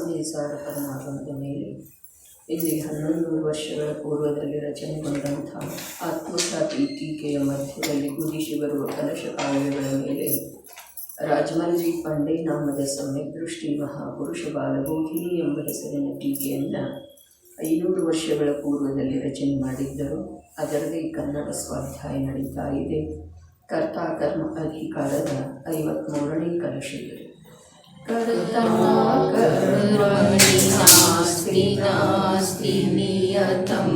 ಸಮಯ ಸಾರ ಪರಮಾಗಮದ ಮೇಲೆ ಇಲ್ಲಿ 1100 ವರ್ಷಗಳ ಪೂರ್ವದಲ್ಲಿ ರಚನೆಗೊಂಡಂಥ ಆತ್ಮಖ್ಯಾತಿ ಟೀಕೆಯ ಮಧ್ಯದಲ್ಲಿ ಗುದಿಸಿ ಬರುವ ಕಲಶ ಕಾವ್ಯಗಳ ಮೇಲೆ ರಾಜಮಲ್ಜಿ ಪಾಂಡೆ ನಾಮದ ಸಮ್ಯಕ್ ದೃಷ್ಟಿ ಮಹಾಪುರುಷ ಬಾಲಬೋಧಿನಿ ಎಂಬ ಹೆಸರಿನ ಟೀಕೆಯನ್ನು 500 ವರ್ಷಗಳ ಪೂರ್ವದಲ್ಲಿ ರಚನೆ ಮಾಡಿದ್ದರು. ಅದರದೇ ಕನ್ನಡ ಸ್ವಾಧ್ಯಾಯ ನಡೀತಾ ಇದೆ. ಕರ್ತಾ ಕರ್ಮ ಅಧಿಕಾರದ 53ನೇ ಕಲಶದಲ್ಲಿ कर्ता कर्मणि नास्ति नास्ति नियतं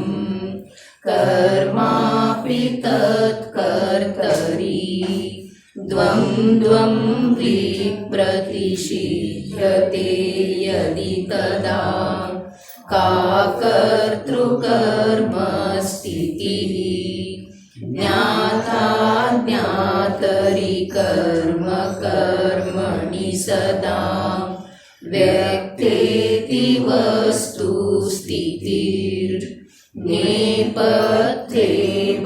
कर्मापि तत्कर्तरि द्वन्द्वं विप्रतिषिध्यते यदि तदा का कर्तृकर्मस्थितिः ज्ञाता ज्ञातरि कर्म कर्मणि सदा व्यक्तेति वस्तु स्थितिर्नेपथ्ये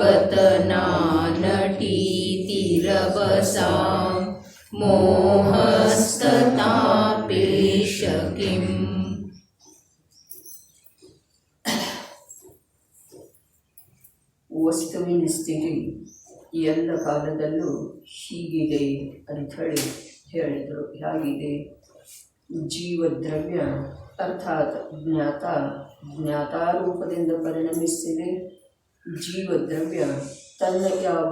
बतनानटीतिरवसा मोहस्ततापेश किम्. ವಸ್ತುವಿನ ಸ್ಥಿತಿ ಎಲ್ಲ ಕಾಲದಲ್ಲೂ ಹೀಗಿದೆ ಅಂಥೇಳಿ ಹೇಳಿದರು. ಹೇಗಿದೆ? ಜೀವದ್ರವ್ಯ ಅರ್ಥಾತ್ ಜ್ಞಾತಾರೂಪದಿಂದ ಪರಿಣಮಿಸಿದೆ. ಜೀವದ್ರವ್ಯ ತನ್ನ ಯಾವ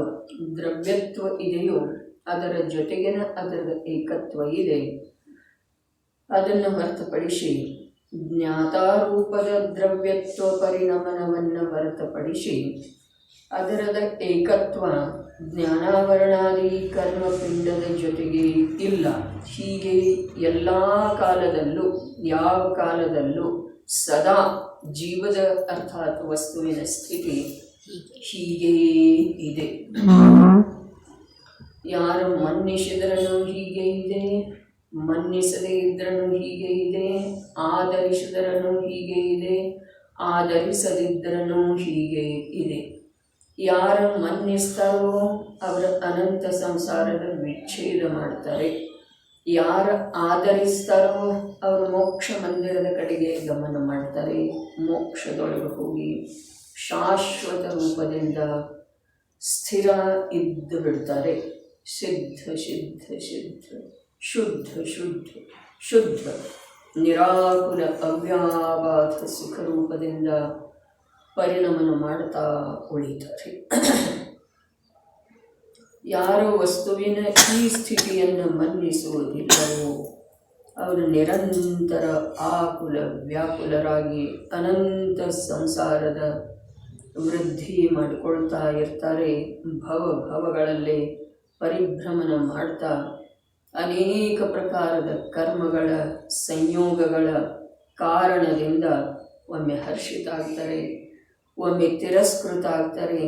ದ್ರವ್ಯತ್ವ ಇದೆಯೋ ಅದರ ಜೊತೆಗಿನ ಅದರ ಏಕತ್ವ ಇದೆ. ಅದನ್ನು ಹೊರತುಪಡಿಸಿ ಜ್ಞಾತಾರೂಪದ ದ್ರವ್ಯತ್ವ ಪರಿಣಮನವನ್ನು ಹೊರತುಪಡಿಸಿ ಅದರದ ಏಕತ್ವ ಜ್ಞಾನಾವರಣಾದಿ ಕರ್ಮಪಿಂಡದ ಜೊತೆಗೆ ಇಲ್ಲ. ಹೀಗೆ ಎಲ್ಲ ಕಾಲದಲ್ಲೂ ಯಾವ ಕಾಲದಲ್ಲೂ ಸದಾ ಜೀವದ ಅರ್ಥಾತ್ ವಸ್ತುವಿನ ಸ್ಥಿತಿ ಹೀಗೇ ಇದೆ. ಯಾರು ಮನ್ನಿಸಿದ್ರೂ ಹೀಗೆ ಇದೆ, ಮನ್ನಿಸದೇ ಇದ್ರೂ ಹೀಗೆ ಇದೆ, ಆಧರಿಸಿದ್ರೂ ಹೀಗೆ ಇದೆ, ಆಧರಿಸದಿದ್ರೂ ಹೀಗೆ ಇದೆ. ಯಾರು ಮನ್ನಿಸ್ತಾರೋ ಅವರ ಅನಂತ ಸಂಸಾರದ ವಿಚ್ಛೇದ ಮಾಡ್ತಾರೆ. ಯಾರು ಆಧರಿಸ್ತಾರೋ ಅವರು ಮೋಕ್ಷ ಮಂದಿರದ ಕಡೆಗೆ ಗಮನ ಮಾಡ್ತಾರೆ. ಮೋಕ್ಷದೊಳಗೆ ಹೋಗಿ ಶಾಶ್ವತ ರೂಪದಿಂದ ಸ್ಥಿರ ಇದ್ದು ಬಿಡ್ತಾರೆ. ಸಿದ್ಧ ಸಿದ್ಧ ಸಿದ್ಧ ಶುದ್ಧ ಶುದ್ಧ ಶುದ್ಧ ನಿರಾಕುಲ ಅವ್ಯಾಬಾಧ ಸುಖರೂಪದಿಂದ ಪರಿಣಮನ ಮಾಡ್ತಾ ಉಳಿತಾರೆ. ಯಾರೋ ವಸ್ತುವಿನ ಈ ಸ್ಥಿತಿಯನ್ನು ಮನ್ನಿಸುವುದಿಲ್ಲವೋ ಅವರು ನಿರಂತರ ಆಕುಲ ವ್ಯಾಕುಲರಾಗಿ ಅನಂತ ಸಂಸಾರದ ವೃದ್ಧಿ ಮಾಡಿಕೊಳ್ತಾ ಇರ್ತಾರೆ. ಭವಗಳಲ್ಲಿ ಪರಿಭ್ರಮಣ ಮಾಡ್ತಾ ಅನೇಕ ಪ್ರಕಾರದ ಕರ್ಮಗಳ ಸಂಯೋಗಗಳ ಕಾರಣದಿಂದ ಒಮ್ಮೆ ಹರ್ಷಿತ ಆಗ್ತಾರೆ, ಒಮ್ಮೆ ತಿರಸ್ಕೃತ ಆಗ್ತಾರೆ,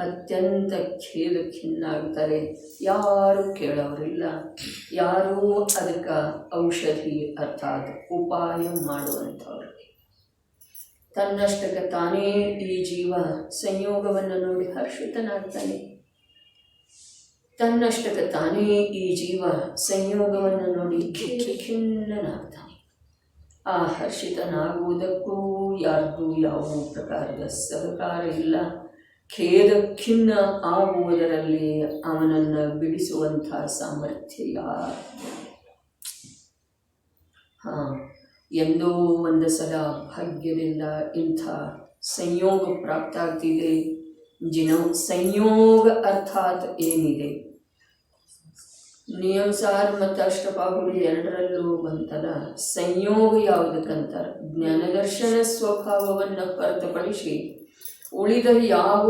ಅತ್ಯಂತ ಖೇದ ಖಿನ್ನಾಗ್ತಾರೆ. ಯಾರೂ ಕೇಳೋರಿಲ್ಲ, ಯಾರೂ ಅದಕ್ಕೆ ಔಷಧಿ ಅರ್ಥಾತ್ ಉಪಾಯ ಮಾಡುವಂಥವ್ರಿಗೆ. ತನ್ನಷ್ಟಕ್ಕೆ ತಾನೇ ಈ ಜೀವ ಸಂಯೋಗವನ್ನು ನೋಡಿ ಹರ್ಷಿತನಾಗ್ತಾನೆ. ತನ್ನಷ್ಟಕ್ಕೆ ತಾನೇ ಈ ಜೀವ ಸಂಯೋಗವನ್ನು ನೋಡಿ ಖಿನ್ನನಾಗ್ತಾನೆ. ಆ ಹರ್ಷಿತನಾಗುವುದಕ್ಕೂ ಯಾರಿಗೂ ಯಾವ ಪ್ರಕಾರದ ಸಹಕಾರ ಇಲ್ಲ. ಖೇದ ಖಿನ್ನ ಆಗುವುದರಲ್ಲಿ ಅವನನ್ನು ಬಿಡಿಸುವಂಥ ಸಾಮರ್ಥ್ಯ ಯಾರು? ಎಂದೋ ಒಂದು ಸಲ ಭಾಗ್ಯದಿಂದ ಇಂಥ ಸಂಯೋಗ ಪ್ರಾಪ್ತ ಆಗ್ತಿದೆ. ಸಂಯೋಗ ಅರ್ಥಾತ್ ಏನಿದೆ? ನಿಯಮಸಾರ ಮತ್ತು ಅಷ್ಟಪಾಹುಲಿ ಎರಡರಲ್ಲೂ ಬಂತಲ್ಲ. ಸಂಯೋಗ ಯಾವುದಕ್ಕಂತಾರೆ? ಜ್ಞಾನದರ್ಶನ ಸ್ವಭಾವವನ್ನು ಹೊರತುಪಡಿಸಿ ಉಳಿದ ಯಾವ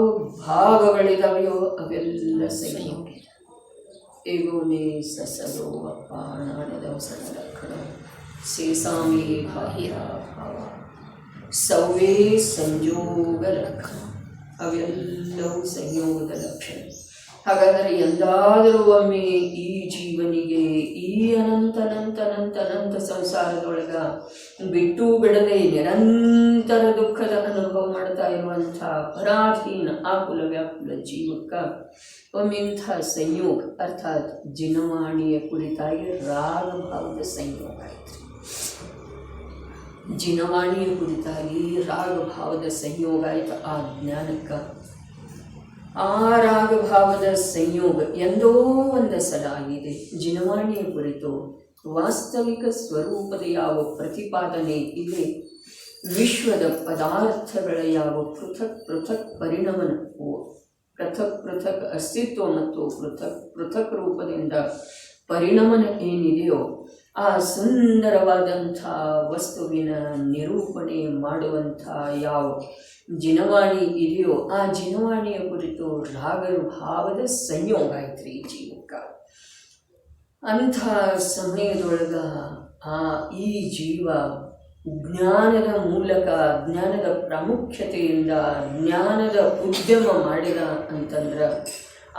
ಭಾವಗಳಿದಾವೆಯೋ ಅವೆಲ್ಲ ಸಂಯೋಗ. ಏಗೋನೇ ಸಸದೋ ಅಪ್ಪ ನಾಡದವಸರ ಲಕ್ಷಣ ಸೇಸಾಮಿ ಬಾಹಿರ ಭಾವ ಸೌವೇ ಸಂಯೋಗ ಲಕ್ಷಣ. ಅವೆಲ್ಲವೂ ಸಂಯೋಗದ ಲಕ್ಷಣ. ಹಾಗಾದರೆ ಎಂದಾದರೂ ಒಮ್ಮೆ ಈ ಜೀವನಿಗೆ ಈ ಅನಂತ ಸಂಸಾರದೊಳಗ ಬಿಟ್ಟು ಬಿಡದೆ ನಿರಂತರ ದುಃಖದ ಅನುಭವ ಮಾಡ್ತಾ ಇರುವಂಥ ಅಪರಾಧೀನ ಆಕುಲ ವ್ಯಾಕುಲ ಜೀವಕ್ಕೆ ಒಮ್ಮಿಂಥ ಸಂಯೋಗ ಅರ್ಥಾತ್ ಜಿನವಾಣಿಯ ಕುರಿತಾಗಿ ರಾಗಭಾವದ ಸಂಯೋಗ ಆಯಿತು. ಜಿನವಾಣಿಯ ಕುರಿತಾಗಿ ರಾಗಭಾವದ ಸಂಯೋಗ ಆಯಿತು ಆ ಜ್ಞಾನಕ್ಕೆ. ಆ ರಾಗಭಾವದ ಸಂಯೋಗ ಎಂದೋ ಒಂದು ಸಲ ಆಗಿದೆ. ಜಿನವಾಣಿಯ ಕುರಿತು ವಾಸ್ತವಿಕ ಸ್ವರೂಪದ ಯಾವ ಪ್ರತಿಪಾದನೆ ಇದೆ, ವಿಶ್ವದ ಪದಾರ್ಥಗಳ ಯಾವ ಪೃಥಕ್ ಪೃಥಕ್ ಪರಿಣಮನ, ಪೃಥಕ್ ಪೃಥಕ್ ಅಸ್ತಿತ್ವ ಮತ್ತು ಪೃಥಕ್ ಪೃಥಕ್ ರೂಪದಿಂದ ಪರಿಣಮನ ಏನಿದೆಯೋ ಆ ಸುಂದರವಾದಂಥ ವಸ್ತುವಿನ ನಿರೂಪಣೆ ಮಾಡುವಂಥ ಯಾವ ಜಿನವಾಣಿ ಇದೆಯೋ ಆ ಜಿನವಾಣಿಯ ಕುರಿತು ರಾಗಭಾವದ ಸಂಯೋಗ ಆಯ್ತು ಈ ಜೀವಕ್ಕೆ. ಅಂಥ ಸಮಯದೊಳಗೆ ಈ ಜೀವ ಜ್ಞಾನದ ಮೂಲಕ, ಜ್ಞಾನದ ಪ್ರಾಮುಖ್ಯತೆಯಿಂದ ಜ್ಞಾನದ ಉದ್ಯಮ ಮಾಡಿದ ಅಂತಂದ್ರೆ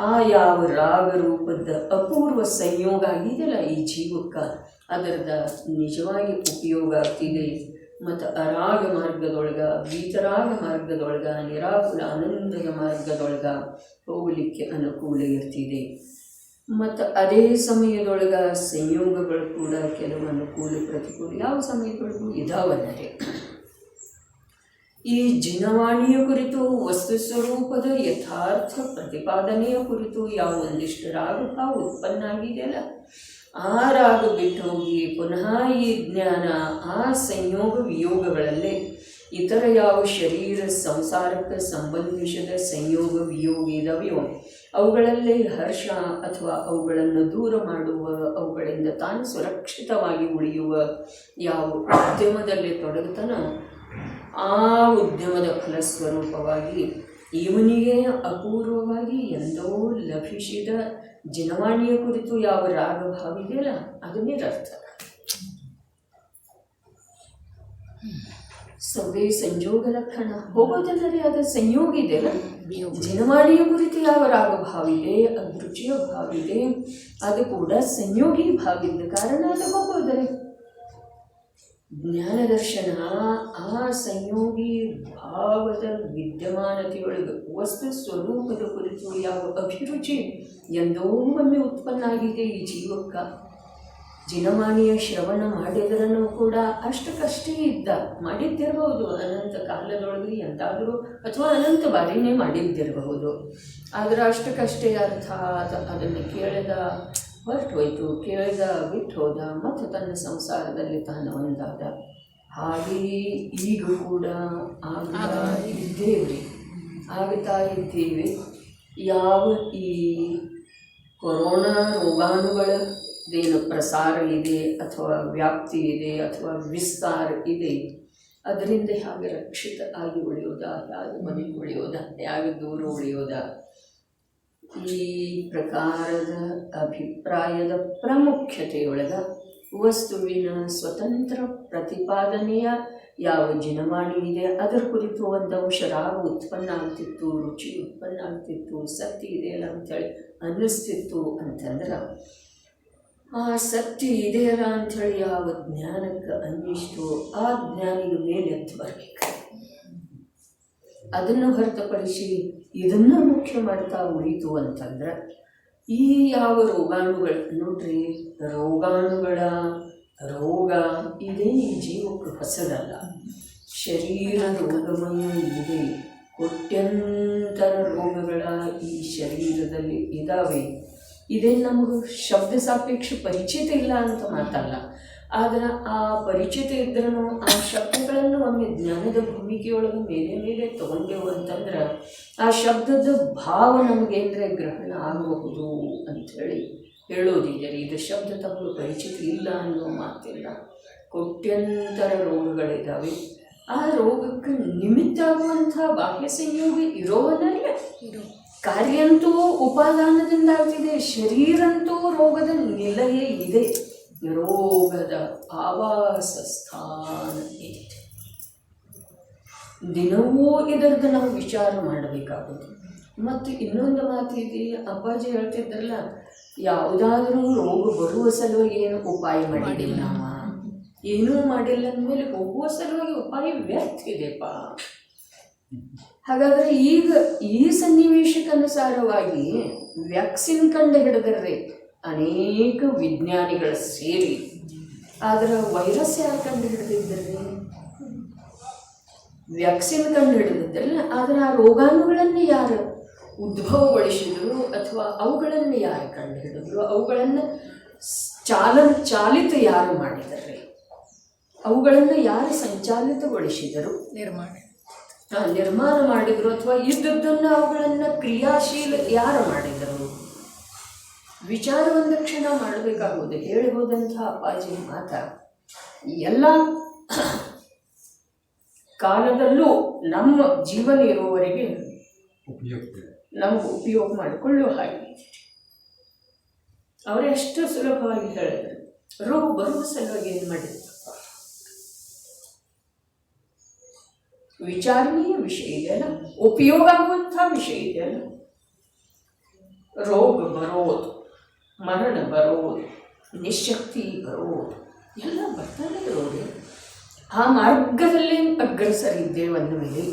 ಆ ಯಾವ ರಾಗರೂಪದ ಅಪೂರ್ವ ಸಂಯೋಗ ಆಗಿದೆಯಲ್ಲ ಈ ಜೀವಕ್ಕೆ, ಅದರದ ನಿಜವಾಗಿ ಉಪಯೋಗ ಆಗ್ತಿದೆ. ಮತ್ತು ಅರಾಗ ಮಾರ್ಗದೊಳಗೆ, ವೀತರಾಗ ಮಾರ್ಗದೊಳಗೆ, ನಿರಾಕುಲ ಆನಂದದ ಮಾರ್ಗದೊಳಗೆ ಹೋಗಲಿಕ್ಕೆ ಅನುಕೂಲ ಇರ್ತಿದೆ. ಮತ್ತು ಅದೇ ಸಮಯದೊಳಗೆ ಸಂಯೋಗಗಳು ಕೂಡ ಕೆಲವು ಅನುಕೂಲ ಪ್ರತಿಕೂಲ ಯಾವ ಸಮಯದೊಳಗೂ ಇದಾವಲ್ಲದೆ. ಈ ಜಿನವಾಣಿಯ ಕುರಿತು ವಸ್ತು ಸ್ವರೂಪದ ಯಥಾರ್ಥ ಪ್ರತಿಪಾದನೆಯ ಕುರಿತು ಯಾವ ಒಂದಿಷ್ಟು ರಾಗಭಾವ ಉತ್ಪನ್ನ ಆಗಿದೆಯಲ್ಲ, ಆ ರಾಗ ಬಿಟ್ಟು ಹೋಗಿ ಪುನಃ ಈ ಜ್ಞಾನ ಆ ಸಂಯೋಗ ವಿಯೋಗಗಳಲ್ಲೇ ಇತರ ಯಾವ ಶರೀರ ಸಂಸಾರಕ್ಕೆ ಸಂಬಂಧಿಸಿದ ಸಂಯೋಗ ವಿಯೋಗ ಇದಾವೆಯೋ ಅವುಗಳಲ್ಲೇ ಹರ್ಷ ಅಥವಾ ಅವುಗಳನ್ನು ದೂರ ಮಾಡುವ, ಅವುಗಳಿಂದ ತಾನು ಸುರಕ್ಷಿತವಾಗಿ ಉಳಿಯುವ ಯಾವ ಉದ್ಯಮದಲ್ಲಿ ತೊಡಗುತ್ತಾನೋ ಆ ಉದ್ಯಮದ ಫಲಸ್ವರೂಪವಾಗಿ ಇವನಿಗೆ ಅಪೂರ್ವವಾಗಿ ಎಂದೋ ಲಭಿಸಿದ ಜಿನವಾಣಿಯ ಕುರಿತು ಯಾವ ರಾಗಭಾವ ಇದೆಯಲ್ಲ ಅದನ್ನೇ ಅರ್ಥ. ಸೌದೆ ಸಂಯೋಗ ಲಕ್ಷಣ ಹೋಗೋದಲ್ಲದೆ ಅದು ಸಂಯೋಗ ಇದೆಯಲ್ಲ, ಜಿನವಾಣಿಯ ಕುರಿತು ಯಾವ ರಾಗಭಾವ ಇದೆ, ಅಭಿರುಚಿಯ ಭಾವ ಇದೆ, ಅದು ಕೂಡ ಸಂಯೋಗಿ ಭಾವ ಇದ್ದ ಕಾರಣ ಅದು ಹೋಗೋದರೆ ಜ್ಞಾನ ದರ್ಶನ ಆ ಸಂಯೋಗಿ ಭಾವದ ವಿದ್ಯಮಾನತೆಯೊಳಗೆ ವಸ್ತು ಸ್ವರೂಪದ ಕುರಿತು ಯಾವ ಅಭಿರುಚಿ ಎಂದೋ ಒಮ್ಮೆ ಉತ್ಪನ್ನ ಆಗಿದೆ ಈ ಜೀವಕ್ಕೆ. ಜಿನವಾಣಿಯ ಶ್ರವಣ ಮಾಡಿದ್ರೂ ಕೂಡ ಅಷ್ಟಕ್ಕಷ್ಟೇ ಇದ್ದ, ಮಾಡಿದ್ದಿರಬಹುದು ಅನಂತ ಕಾಲದೊಳಗೆ ಎಂದಾದರೂ ಅಥವಾ ಅನಂತ ಬಾರಿನೇ ಮಾಡಿದ್ದಿರಬಹುದು. ಆದರೆ ಅಷ್ಟಕ್ಕಷ್ಟೇ ಅರ್ಥ ಅದನ್ನು ಕೇಳಿದ ಹೊರಟು ಹೋಯಿತು, ಕೇಳಿದ ಬಿಟ್ಟು ಹೋದ, ಮತ್ತು ತನ್ನ ಸಂಸಾರದಲ್ಲಿ ತಾನು ಒಂದಾದ. ಹಾಗೆಯೇ ಈಗ ಕೂಡ ಆಗ್ತಾ ಇದ್ದೇವೆ. ಯಾವ ಈ ಕೊರೋನಾ ರೋಗಾಣುಗಳದೇನು ಪ್ರಸಾರ ಇದೆ ಅಥವಾ ವ್ಯಾಪ್ತಿ ಇದೆ ಅಥವಾ ವಿಸ್ತಾರ ಇದೆ, ಅದರಿಂದ ಹೇಗೆ ರಕ್ಷಿತ ಆಗಿ ಉಳಿಯೋದಾ, ಹೇಗೆ ಮನೆಗೆ ಉಳಿಯೋದಾ, ಹೇಗೆ ದೂರ ಉಳಿಯೋದಾ, ಈ ಪ್ರಕಾರದ ಅಭಿಪ್ರಾಯದ ಪ್ರಾಮುಖ್ಯತೆಯೊಳಗೆ ವಸ್ತುವಿನ ಸ್ವತಂತ್ರ ಪ್ರತಿಪಾದನೆಯ ಯಾವ ಜಿನವಾಣಿ ಇದೆ ಅದರ ಕುರಿತು ಒಂದು ಅಂಶ ರಾಗ ಉತ್ಪನ್ನ ಆಗ್ತಿತ್ತು, ರುಚಿ ಉತ್ಪನ್ನ ಆಗ್ತಿತ್ತು, ಸತ್ಯ ಇದೆಯಲ್ಲ ಅಂಥೇಳಿ ಅನ್ನಿಸ್ತಿತ್ತು. ಅಂತಂದ್ರೆ ಆ ಸತ್ಯ ಇದೆಯಲ್ಲ ಅಂಥೇಳಿ ಯಾವ ಜ್ಞಾನಕ್ಕೆ ಅನ್ನಿಸ್ತು ಆ ಜ್ಞಾನಿಗೆ ಮೇಲೆ ಎದ್ದು ಬರಬೇಕು. ಅದನ್ನು ಹೊರತುಪಡಿಸಿ ಇದನ್ನು ಮುಖ್ಯ ಮಾಡ್ತಾ ಉಳಿತು ಅಂತಂದ್ರೆ ಈ ಯಾವ ರೋಗಾಣುಗಳು ನೋಡ್ರಿ, ರೋಗಾಣುಗಳ ರೋಗ ಇದೇ ಈ ಜೀವಕ್ಕೆ ಹೊಸದಲ್ಲ. ಶರೀರ ರೋಗಮಯ ಇದೆ, ಕೋಟ್ಯಂತರ ರೋಗಗಳ ಈ ಶರೀರದಲ್ಲಿ ಇದ್ದಾವೆ. ಇದೇ ನಮಗೂ ಶಬ್ದ ಸಾಪೇಕ್ಷ ಪರಿಚಿತ ಇಲ್ಲ ಅಂತ ಮಾತಲ್ಲ, ಆದರೆ ಆ ಪರಿಚಿತ ಇದ್ರೂ ಆ ಶಬ್ದಗಳನ್ನು ಒಮ್ಮೆ ಜ್ಞಾನದ ಭೂಮಿಕೆಯೊಳಗೆ ಮೇಲೆ ಮೇಲೆ ತಗೊಂಡೆವು ಅಂತಂದ್ರೆ ಆ ಶಬ್ದದ ಭಾವ ನಮಗೇಂದ್ರೆ ಗ್ರಹಣ ಆಗಬಹುದು ಅಂಥೇಳಿ ಹೇಳೋದಿದೆ. ಇದು ಶಬ್ದ ತಮಗೆ ಪರಿಚಿತ ಇಲ್ಲ ಅನ್ನೋ ಮಾತಿಲ್ಲ. ಕೋಟ್ಯಂತರ ರೋಗಗಳಿದ್ದಾವೆ. ಆ ರೋಗಕ್ಕೆ ನಿಮಿತ್ತ ಆಗುವಂಥ ಬಾಹ್ಯ ಸಂಯೋಗ ಇರೋವನ್ನಲ್ಲ, ಕಾರ್ಯಂತೂ ಉಪಾದಾನದಿಂದ ಆಗ್ತಿದೆ, ಶರೀರಂತೂ ರೋಗದ ನಿಲಯ ಇದೆ, ರೋಗದ ಆವಾಸ ಸ್ಥಾನ ಇದೆ. ದಿನವೂ ಇದರದ್ದು ನಾವು ವಿಚಾರ ಮಾಡಬೇಕಾಗುತ್ತೆ. ಮತ್ತು ಇನ್ನೊಂದು ಮಾತಿದೆ, ಅಪ್ಪಾಜಿ ಹೇಳ್ತಿದ್ರಲ್ಲ, ಯಾವುದಾದ್ರೂ ರೋಗ ಬರುವ ಸಲುವಾಗಿ ಏನು ಉಪಾಯ ಮಾಡಿದ್ದಿಲ್ಲ, ನಾವು ಏನೂ ಮಾಡಿಲ್ಲ ಅಂದಮೇಲೆ ಹೋಗುವ ಸಲುವಾಗಿ ಉಪಾಯ ವ್ಯರ್ಥ ಇದೆಪ್ಪ. ಹಾಗಾದರೆ ಈಗ ಈ ಸನ್ನಿವೇಶಕ್ಕನುಸಾರವಾಗಿ ವ್ಯಾಕ್ಸಿನ್ ಕಂಡು ಹಿಡಿದರೆ ಅನೇಕ ವಿಜ್ಞಾನಿಗಳ ಸೇರಿ ಆದ್ರೆ ವೈರಸ್ ಯಾರು ಕಂಡು ಹಿಡಿದಿದ್ದರೆ, ವ್ಯಾಕ್ಸಿನ್ ಕಂಡು ಹಿಡಿದಿದ್ದಲ್ಲ. ಆದರೆ ಆ ರೋಗಾಣುಗಳನ್ನು ಯಾರು ಉದ್ಭವಗೊಳಿಸಿದ್ರು ಅಥವಾ ಅವುಗಳನ್ನು ಯಾರು ಕಂಡು ಹಿಡಿದ್ರು, ಅವುಗಳನ್ನು ಚಾಲಿತ ಯಾರು ಮಾಡಿದ್ದಾರೆ, ಅವುಗಳನ್ನು ಯಾರು ಸಂಚಾಲಿತಗೊಳಿಸಿದರು, ನಿರ್ಮಾಣ ಮಾಡಿದರು, ಅಥವಾ ಇದ್ದದ್ದನ್ನು ಅವುಗಳನ್ನು ಕ್ರಿಯಾಶೀಲ ಯಾರು ಮಾಡಿದರು, ವಿಚಾರ ಒಂದು ಕ್ಷಣ ಮಾಡಬೇಕಾಗುವುದು. ಹೇಳಿ ಹೋದಂತಹ ಅಪ್ಪಾಜಿ ಮಾತ ಎಲ್ಲ ಕಾಲದಲ್ಲೂ ನಮ್ಮ ಜೀವನ ಇರುವವರೆಗೆ ನಮಗೆ ಉಪಯೋಗ ಮಾಡಿಕೊಳ್ಳುವ ಹಾಗೆ ಅವರೇ ಅಷ್ಟು ಸುಲಭವಾಗಿ ಹೇಳಿದರು. ರೋಗ ಬರುವ ಸಲುವಾಗಿ ಏನು ಮಾಡಿದ್ರು, ವಿಚಾರಣೀಯ ವಿಷಯ ಇದೆಯಲ್ಲ, ಉಪಯೋಗ ಆಗುವಂಥ ವಿಷಯ ಇದೆಯಲ್ಲ. ರೋಗ ಬರೋದು, ಮರಣ ಬರೋದು, ನಿಶಕ್ತಿ ಬರೋದು ಎಲ್ಲ ಬರ್ತಾನೆ ಇರೋದು. ಆ ಮಾರ್ಗದಲ್ಲಿ ಅಗ್ರಸರಿದ್ದೇವೆ ಅಂದ ಮೇಲೆ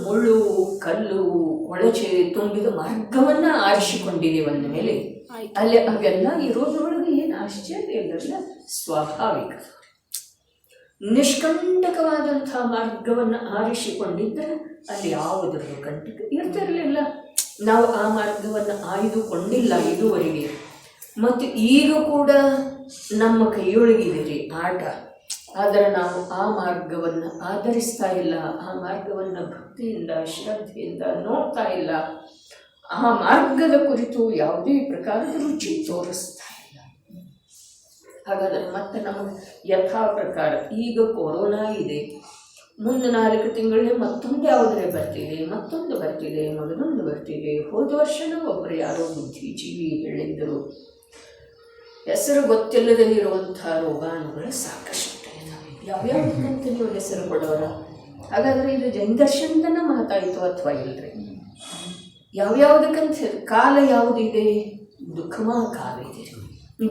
ಮುಳ್ಳು ಕಲ್ಲು ಕೊಳಚೆ ತುಂಬಿದ ಮಾರ್ಗವನ್ನು ಆರಿಸಿಕೊಂಡಿದ್ದೇವೆ ಅಂದ ಮೇಲೆ ಅಲ್ಲಿ ಅವೆಲ್ಲ ಇರೋದ್ರೊಳಗೆ ಏನು ಆಶ್ಚರ್ಯ ಇಲ್ಲಲ್ಲ, ಸ್ವಾಭಾವಿಕ. ನಿಷ್ಕಂಟಕವಾದಂಥ ಮಾರ್ಗವನ್ನು ಆರಿಸಿಕೊಂಡಿದ್ದರೆ ಅಲ್ಲಿ ಯಾವುದರ ಕಂಟಕ ಇರ್ತಿರಲಿಲ್ಲ. ನಾವು ಆ ಮಾರ್ಗವನ್ನು ಆಯ್ದುಕೊಂಡಿಲ್ಲ ಇದುವರೆಗೆ. ಮತ್ತು ಈಗ ಕೂಡ ನಮ್ಮ ಕೈಯೊಳಗಿದೆ ರೀ ಆಟ, ಆದರೆ ನಾವು ಆ ಮಾರ್ಗವನ್ನು ಆಧರಿಸ್ತಾ ಇಲ್ಲ, ಆ ಮಾರ್ಗವನ್ನು ಭಕ್ತಿಯಿಂದ ಶ್ರದ್ಧೆಯಿಂದ ನೋಡ್ತಾ ಇಲ್ಲ, ಆ ಮಾರ್ಗದ ಕುರಿತು ಯಾವುದೇ ಪ್ರಕಾರದ ರುಚಿ ತೋರಿಸ್ತಾ ಇಲ್ಲ. ಹಾಗಾದರೆ ಮತ್ತೆ ನಮಗೆ ಯಥಾ ಪ್ರಕಾರ ಈಗ ಕೊರೋನಾ ಇದೆ, ಮುಂದೆ 4 ತಿಂಗಳೇ ಮತ್ತೊಂದು ಯಾವುದೇ ಬರ್ತಿದೆ, ಮತ್ತೊಂದು ಬರ್ತಿದೆ, ಮೊದಲೊಂದು ಬರ್ತಿದೆ. ಹೋದ ವರ್ಷನೂ ಒಬ್ಬರು ಯಾರೋ ಬುದ್ಧಿಜೀವಿ ಹೇಳಿದ್ದರು, ಹೆಸರು ಗೊತ್ತಿಲ್ಲದೆ ಇರುವಂಥ ರೋಗಾಣುಗಳು ಸಾಕಷ್ಟು ಇದ್ದಾವೆ. ಯಾವ್ಯಾವುದಕ್ಕಂತ ನೀವು ಹೆಸರು ಕೊಡೋರ? ಹಾಗಾದರೆ ಇದು ಜೈನದರ್ಶನದ ಮಾತಾಯಿತು ಅಥವಾ ಇಲ್ಲರಿ? ಯಾವ್ಯಾವುದಕ್ಕಂತ ಕಾಲ ಯಾವುದಿದೆ? ದುಃಖಮಾ ಕಾಲ ಇದೆ.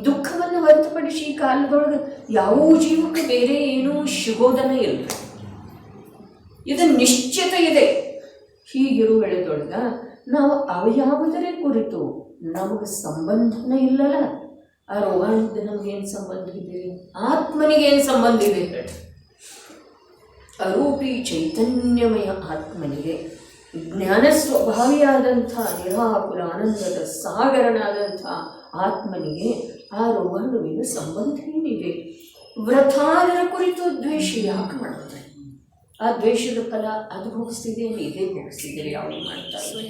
ದುಃಖವನ್ನು ಹೊರತುಪಡಿಸಿ ಈ ಕಾಲದೊಳಗೆ ಯಾವ ಜೀವಕ್ಕೆ ಬೇರೆ ಏನೂ ಸಿಗೋದನ್ನೇ ಇಲ್ಲ. ಇದು ನಿಶ್ಚಿತ ಇದೆ. ಹೀಗಿರುವ ವೇಳೆದೊಳಗೆ ನಾವು ಅವ್ಯಾವುದರ ಕುರಿತು ನಮಗೆ ಸಂಬಂಧನೇ ಇಲ್ಲಲ್ಲ. ಆ ರೋಗಾಣುದ ನಮಗೇನು ಸಂಬಂಧ ಇದೆ? ಆತ್ಮನಿಗೇನು ಸಂಬಂಧ ಇದೆ ಹೇಳಿ? ಅರೂಪಿ ಚೈತನ್ಯಮಯ ಆತ್ಮನಿಗೆ, ಜ್ಞಾನ ಸ್ವಭಾವಿಯಾದಂಥ ನಿರಾಕುಲ ಆನಂದದ ಸಾಗರನಾದಂಥ ಆತ್ಮನಿಗೆ ಆ ರೋಗಾಣುವಿನ ಸಂಬಂಧ ಏನಿದೆ? ವ್ರತಾದರ ಕುರಿತು ದ್ವೇಷ ಯಾಕೆ ಮಾಡುತ್ತೆ? ಆ ದ್ವೇಷದ ಫಲ ಅದು ಭೋಗಿಸ್ತಿದ್ದೇನೆ, ಇದೇ ಭೋಗಿಸ್ತಿದ್ದೇನೆ, ಯಾವುದು ಮಾಡ್ತಾರೆ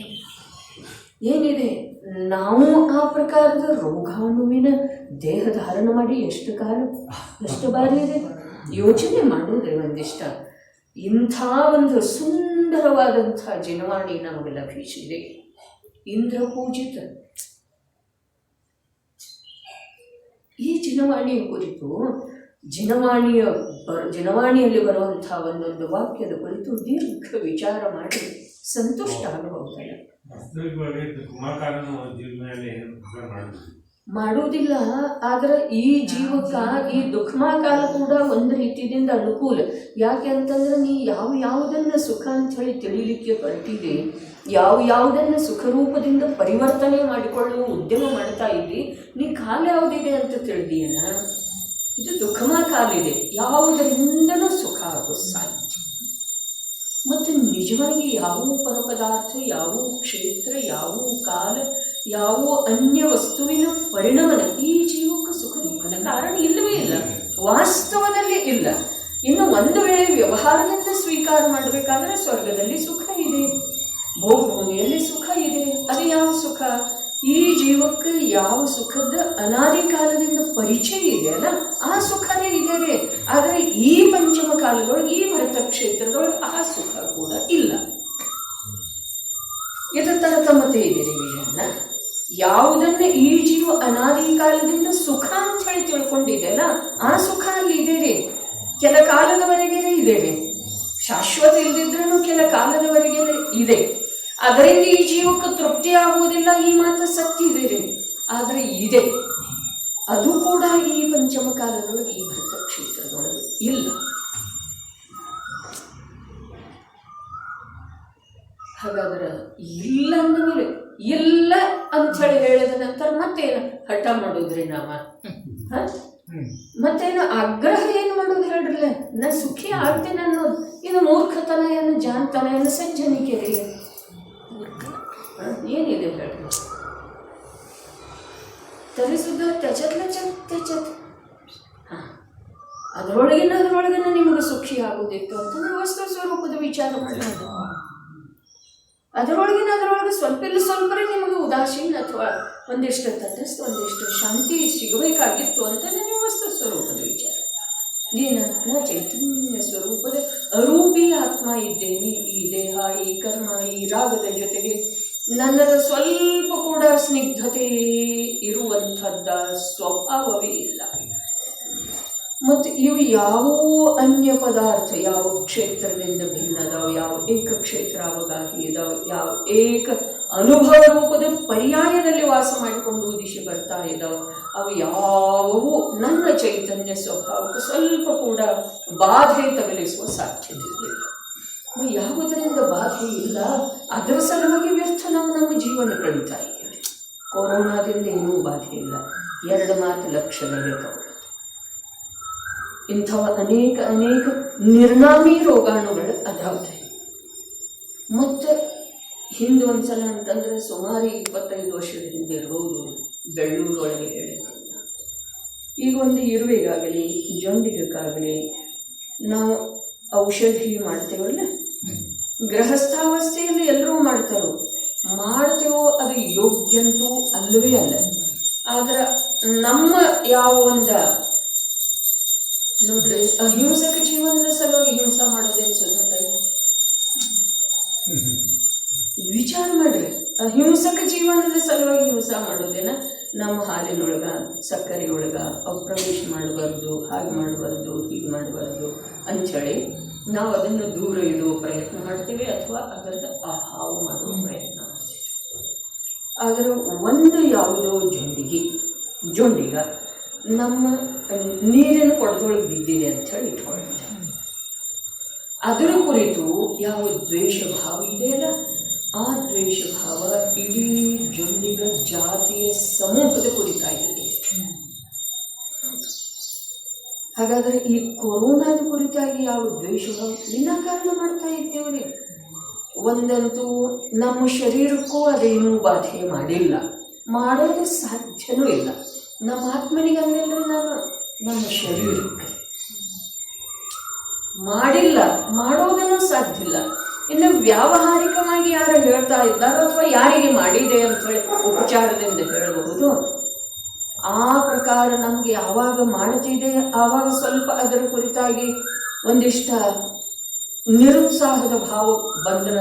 ಏನಿದೆ? ನಾವು ಆ ಪ್ರಕಾರದ ರೋಗಾಣುವಿನ ದೇಹ ಧಾರಣ ಮಾಡಿ ಎಷ್ಟು ಬಾರಿ ಇದೆ ಯೋಚನೆ ಮಾಡುವುದೇ ಒಂದಿಷ್ಟ. ಇಂಥ ಒಂದು ಸುಂದರವಾದಂಥ ಜನವಾಣಿ ನಮಗೆ ಲಭಿಸಿದೆ, ಇಂದ್ರ ಪೂಜಿತ. ಈ ಜನವಾಣಿಯ ಕುರಿತು ಜನವಾಣಿಯಲ್ಲಿ ಬರುವಂಥ ಒಂದೊಂದು ವಾಕ್ಯದ ಕುರಿತು ದೀರ್ಘ ವಿಚಾರ ಮಾಡಿ ಸಂತುಷ್ಟ ಆಗಬಹುದಲ್ಲ. ಮಾಡುವುದಿಲ್ಲ. ಆದರೆ ಈ ಜೀವಕ್ಕೆ ಈ ದುಃಖಮಾ ಕಾಲ ಕೂಡ ಒಂದು ರೀತಿಯಿಂದ ಅನುಕೂಲ. ಯಾಕೆ ಅಂತಂದ್ರೆ ನೀ ಯಾವುದನ್ನು ಸುಖ ಅಂತ ಹೇಳಿ ತಿಳಿಲಿಕ್ಕೆ ಹೊರಟಿದೆ, ಯಾವುದನ್ನು ಸುಖರೂಪದಿಂದ ಪರಿವರ್ತನೆ ಮಾಡಿಕೊಳ್ಳುವ ಉದ್ಯಮ ಮಾಡ್ತಾ ಇದ್ದಿ, ನೀ ಕಾಲ ಯಾವುದಿದೆ ಅಂತ ತಿಳಿದೀಯನ? ಇದು ದುಃಖಮಾ ಕಾಲ ಇದೆ. ಯಾವುದರಿಂದಲೂ ಸುಖ ಆಗೋ ಸಾಧ್ಯ. ಮತ್ತು ನಿಜವಾಗಿ ಯಾವ ಪರಪದಾರ್ಥ, ಯಾವ ಕ್ಷೇತ್ರ, ಯಾವ ಕಾಲ, ಯಾವ ಅನ್ಯ ವಸ್ತುವಿನ ಪರಿಣಾಮನ ಈ ಜೀವಕ್ಕೆ ಸುಖ ದುಃಖದ ಕಾರಣ ಇಲ್ಲವೇ ಇಲ್ಲ, ವಾಸ್ತವದಲ್ಲಿ ಇಲ್ಲ. ಇನ್ನು ಒಂದು ವೇಳೆ ವ್ಯವಹಾರದಿಂದ ಸ್ವೀಕಾರ ಮಾಡಬೇಕಾದ್ರೆ ಸ್ವರ್ಗದಲ್ಲಿ ಸುಖ ಇದೆ, ಭೂಮಿಯಲ್ಲಿ ಸುಖ ಇದೆ. ಅದು ಯಾವ ಸುಖ? ಈ ಜೀವಕ್ಕೆ ಯಾವ ಸುಖದ ಅನಾದಿ ಕಾಲದಿಂದ ಪರಿಚಯ ಇದೆಯಲ್ಲ ಆ ಸುಖನೇ ಇದೆ. ಆದರೆ ಈ ಪಂಚಮ ಕಾಲದೊಳಗೆ, ಈ ಭರತ ಕ್ಷೇತ್ರದೊಳಗೆ ಆ ಸುಖ ಕೂಡ ಇಲ್ಲ. ಇದರ ತಾರತಮ್ಯತೆ ಇದೆ ವಿಷಯನ. ಯಾವುದನ್ನು ಈ ಜೀವ ಅನಾದಿ ಕಾಲದಿಂದ ಸುಖ ಅಂತ ಹೇಳಿ ತಿಳ್ಕೊಂಡಿದೆಯಲ್ಲ ಆ ಸುಖ ಅಲ್ಲಿ ಇದೆ ರೀ. ಕೆಲ ಕಾಲದವರೆಗೆ ಇದೆ ರೀ, ಶಾಶ್ವತ ಇಲ್ದಿದ್ರೂ ಕೆಲ ಕಾಲದವರೆಗೆ ಇದೆ. ಅದರಿಂದ ಈ ಜೀವಕ್ಕೆ ತೃಪ್ತಿ ಆಗುವುದಿಲ್ಲ, ಈ ಮಾತು ಸತ್ಯ ಇದೆ ರೀ. ಆದರೆ ಇದೆ, ಅದು ಕೂಡ ಈ ಪಂಚಮ ಕಾಲದೊಳಗೆ, ಈ ಭರತ ಕ್ಷೇತ್ರದೊಳಗೆ ಇಲ್ಲ. ಹಾಗಾದ್ರೆ ಇಲ್ಲ ಅಂದಮೇಲೆ ಇಲ್ಲ ಅಂಥೇಳಿ ಹೇಳಿದ ನಂತರ ಮತ್ತೇನು ಹಠ ಮಾಡೋದ್ರಿ ನಾವ? ಮತ್ತೇನು ಆಗ್ರಹ ಏನು ಮಾಡೋದು ಹೇಳ್ರಲ್ಲ, ನಾ ಸುಖಿ ಆಗ್ತೇನೆ ಅನ್ನೋದು ಇದು ಮೂರ್ಖತನ ಏನು ಜಾಣತನ ಏನು ಸಜ್ಜನಿಕೆ ರೀ? ಏನಿದೆ ಹೇಳ್ರಿ? ತರಿಸುದ ತ್ಯಜತ್ಲ ತ್ಯಜತ್. ಅದರೊಳಗಿನ ನಿಮಗೆ ಸುಖಿ ಆಗೋದಿತ್ತು ಅಂತಂದ್ರೆ ವಸ್ತು ಸ್ವರೂಪದ ವಿಚಾರ ಮಾಡೋದು. ಅದರೊಳಗೆ ಸ್ವಲ್ಪರೇ ನಿಮಗೆ ಉದಾಸೀನ ಅಥವಾ ಒಂದಿಷ್ಟು ತಟಸ್ಥ ಒಂದಿಷ್ಟು ಶಾಂತಿ ಸಿಗಬೇಕಾಗಿತ್ತು ಅಂತಂದ್ರೆ ನೀವು ವಸ್ತು ಸ್ವರೂಪದ ವಿಚಾರ. ನಾ ಚೈತನ್ಯ ಸ್ವರೂಪದ ಅರೂಪಿ ಆತ್ಮ ಇದ್ದೇನೆ. ಈ ದೇಹ, ಈ ಕರ್ಮ, ಈ ರಾಗದ ಜೊತೆಗೆ ನನ್ನದ ಸ್ವಲ್ಪ ಕೂಡ ಸ್ನಿಗ್ಧತೆ ಇರುವಂಥದ್ದ ಸ್ವಭಾವವೇ ಇಲ್ಲ. ಮತ್ತು ಇವು ಯಾವ ಅನ್ಯ ಪದಾರ್ಥ ಯಾವ ಕ್ಷೇತ್ರದಿಂದ ಭಿನ್ನ ಅದಾವ, ಯಾವ ಏಕ ಕ್ಷೇತ್ರ ಅವಗಾಹಿ ಇದಾವ, ಯಾವ ಏಕ ಅನುಭವ ರೂಪದ ಪರ್ಯಾಯದಲ್ಲಿ ವಾಸ ಮಾಡಿಕೊಂಡು ದಿಶೆ ಬರ್ತಾ ಇದ್ದಾವೆ, ಅವು ಯಾವುವು ನನ್ನ ಚೈತನ್ಯ ಸ್ವಭಾವಕ್ಕೆ ಸ್ವಲ್ಪ ಕೂಡ ಬಾಧೆ ತಗಲಿಸುವ ಸಾಧ್ಯತೆ ಇಲ್ಲ. ಯಾವುದರಿಂದ ಬಾಧೆ ಇಲ್ಲ, ಅದರ ಸಲುವಾಗಿ ವ್ಯರ್ಥ ನಾವು ನಮ್ಮ ಜೀವನ ಕಳೀತಾ ಇದ್ದೇವೆ. ಕೊರೋನಾದಿಂದ ಏನೂ ಬಾಧೆ ಇಲ್ಲ, 2 ಮಾತು ಲಕ್ಷದಲ್ಲಿ ತಗೊಳ್ಳೋದು. ಇಂಥವ ಅನೇಕ ನಿರ್ನಾಮಿ ರೋಗಾಣುಗಳು ಅದಾವೆ. ಮತ್ತು ಹಿಂದೆ ಒಂದ್ಸಲ ಅಂತಂದರೆ ಸುಮಾರು 25 ವರ್ಷದ ಹಿಂದೆ ಇರ್ಬೋದು, ಬೆಳ್ಳೂರೊಳಗೆ ಹೇಳಿದ್ದೆ. ಈಗ ಒಂದು ಇರುವೆಗಾಗಲಿ ಜೊಂಡಿಗಕ್ಕಾಗಲಿ ನಾವು ಔಷಧಿ ಮಾಡ್ತೇವಲ್ಲ, ಗೃಹಸ್ಥಾವಸ್ಥೆಯಲ್ಲಿ ಎಲ್ಲರೂ ಮಾಡ್ತೇವೋ ಅದು ಯೋಗ್ಯಂತೂ ಅಲ್ಲವೇ ಅಲ್ಲ. ಆದ್ರೆ ನಮ್ಮ ಯಾವ ಒಂದು ನೋಡ್ರಿ, ಅಹಿಂಸಕ ಜೀವನದ ಸಲುವಾಗಿ ಹಿಂಸೆ ಮಾಡೋದೇನು ಸುಧತೆ? ವಿಚಾರ ಮಾಡ್ರಿ, ಅಹಿಂಸಕ ಜೀವನದ ಸಲುವಾಗಿ ಹಿಂಸೆ ಮಾಡೋದೇನ? ನಮ್ಮ ಹಾಲಿನೊಳಗ ಸಕ್ಕರೆ ಒಳಗ ಅವು ಪ್ರವೇಶ ಮಾಡಬಾರ್ದು, ಹಾಗೆ ಮಾಡಬಾರ್ದು, ಹೀಗೆ ಮಾಡಬಾರ್ದು ಅಂಥೇಳಿ ನಾವು ಅದನ್ನು ದೂರ ಇಡುವ ಪ್ರಯತ್ನ ಮಾಡ್ತೀವಿ ಅಥವಾ ಅದರ ಅಭಾವ ಮಾಡುವ ಪ್ರಯತ್ನ ಮಾಡ್ತೀವಿ. ಆದರೆ ಒಂದು ಯಾವುದೋ ಜೊಂಡಿಗ ನಮ್ಮ ನೀರಿನ ಕೊಡದೊಳಗೆ ಬಿದ್ದಿದೆ ಅಂಥೇಳಿ ಇಟ್ಕೊಳ್ತಾರೆ. ಅದರ ಕುರಿತು ಯಾವ ದ್ವೇಷ ಭಾವ ಇದೆಯಲ್ಲ, ಆ ದ್ವೇಷ ಭಾವ ಇಡೀ ಜೊಂಡಿಗ ಜಾತಿಯ ಸಮೂಹದ ಕುರಿತಾಗಿದೆ. ಹಾಗಾದರೆ ಈ ಕೊರೋನಾದ ಕುರಿತಾಗಿ ಯಾವ ದ್ವೇಷ ಭಾವ ವಿನಾಕಾರಣ ಮಾಡ್ತಾ ಇದ್ದೇವೆ. ಒಂದಂತೂ ನಮ್ಮ ಶರೀರಕ್ಕೂ ಅದೇನೂ ಬಾಧೆ ಮಾಡಿಲ್ಲ, ಮಾಡೋದು ಸಾಧ್ಯನೂ ಇಲ್ಲ. ನಮ್ಮ ಆತ್ಮನಿಗೆ ಅಂದೆಲ್ಲರೂ ನಮ್ಮ ಶರೀರಕ್ಕೆ ಮಾಡಿಲ್ಲ, ಮಾಡೋದನ್ನು ಸಾಧ್ಯ ಇಲ್ಲ. ಇನ್ನು ವ್ಯಾವಹಾರಿಕವಾಗಿ ಯಾರು ಹೇಳ್ತಾ ಇದ್ದಾರೋ ಅಥವಾ ಯಾರಿಗೆ ಮಾಡಿದೆ ಅಂಥೇಳಿ ಉಪಚಾರದಿಂದ ಹೇಳಬಹುದು. ಆ ಪ್ರಕಾರ ನಮಗೆ ಯಾವಾಗ ಮಾಡ್ತಿದೆ ಆವಾಗ ಸ್ವಲ್ಪ ಅದರ ಕುರಿತಾಗಿ ಒಂದಿಷ್ಟ ನಿರುತ್ಸಾಹದ ಭಾವ ಬಂದರ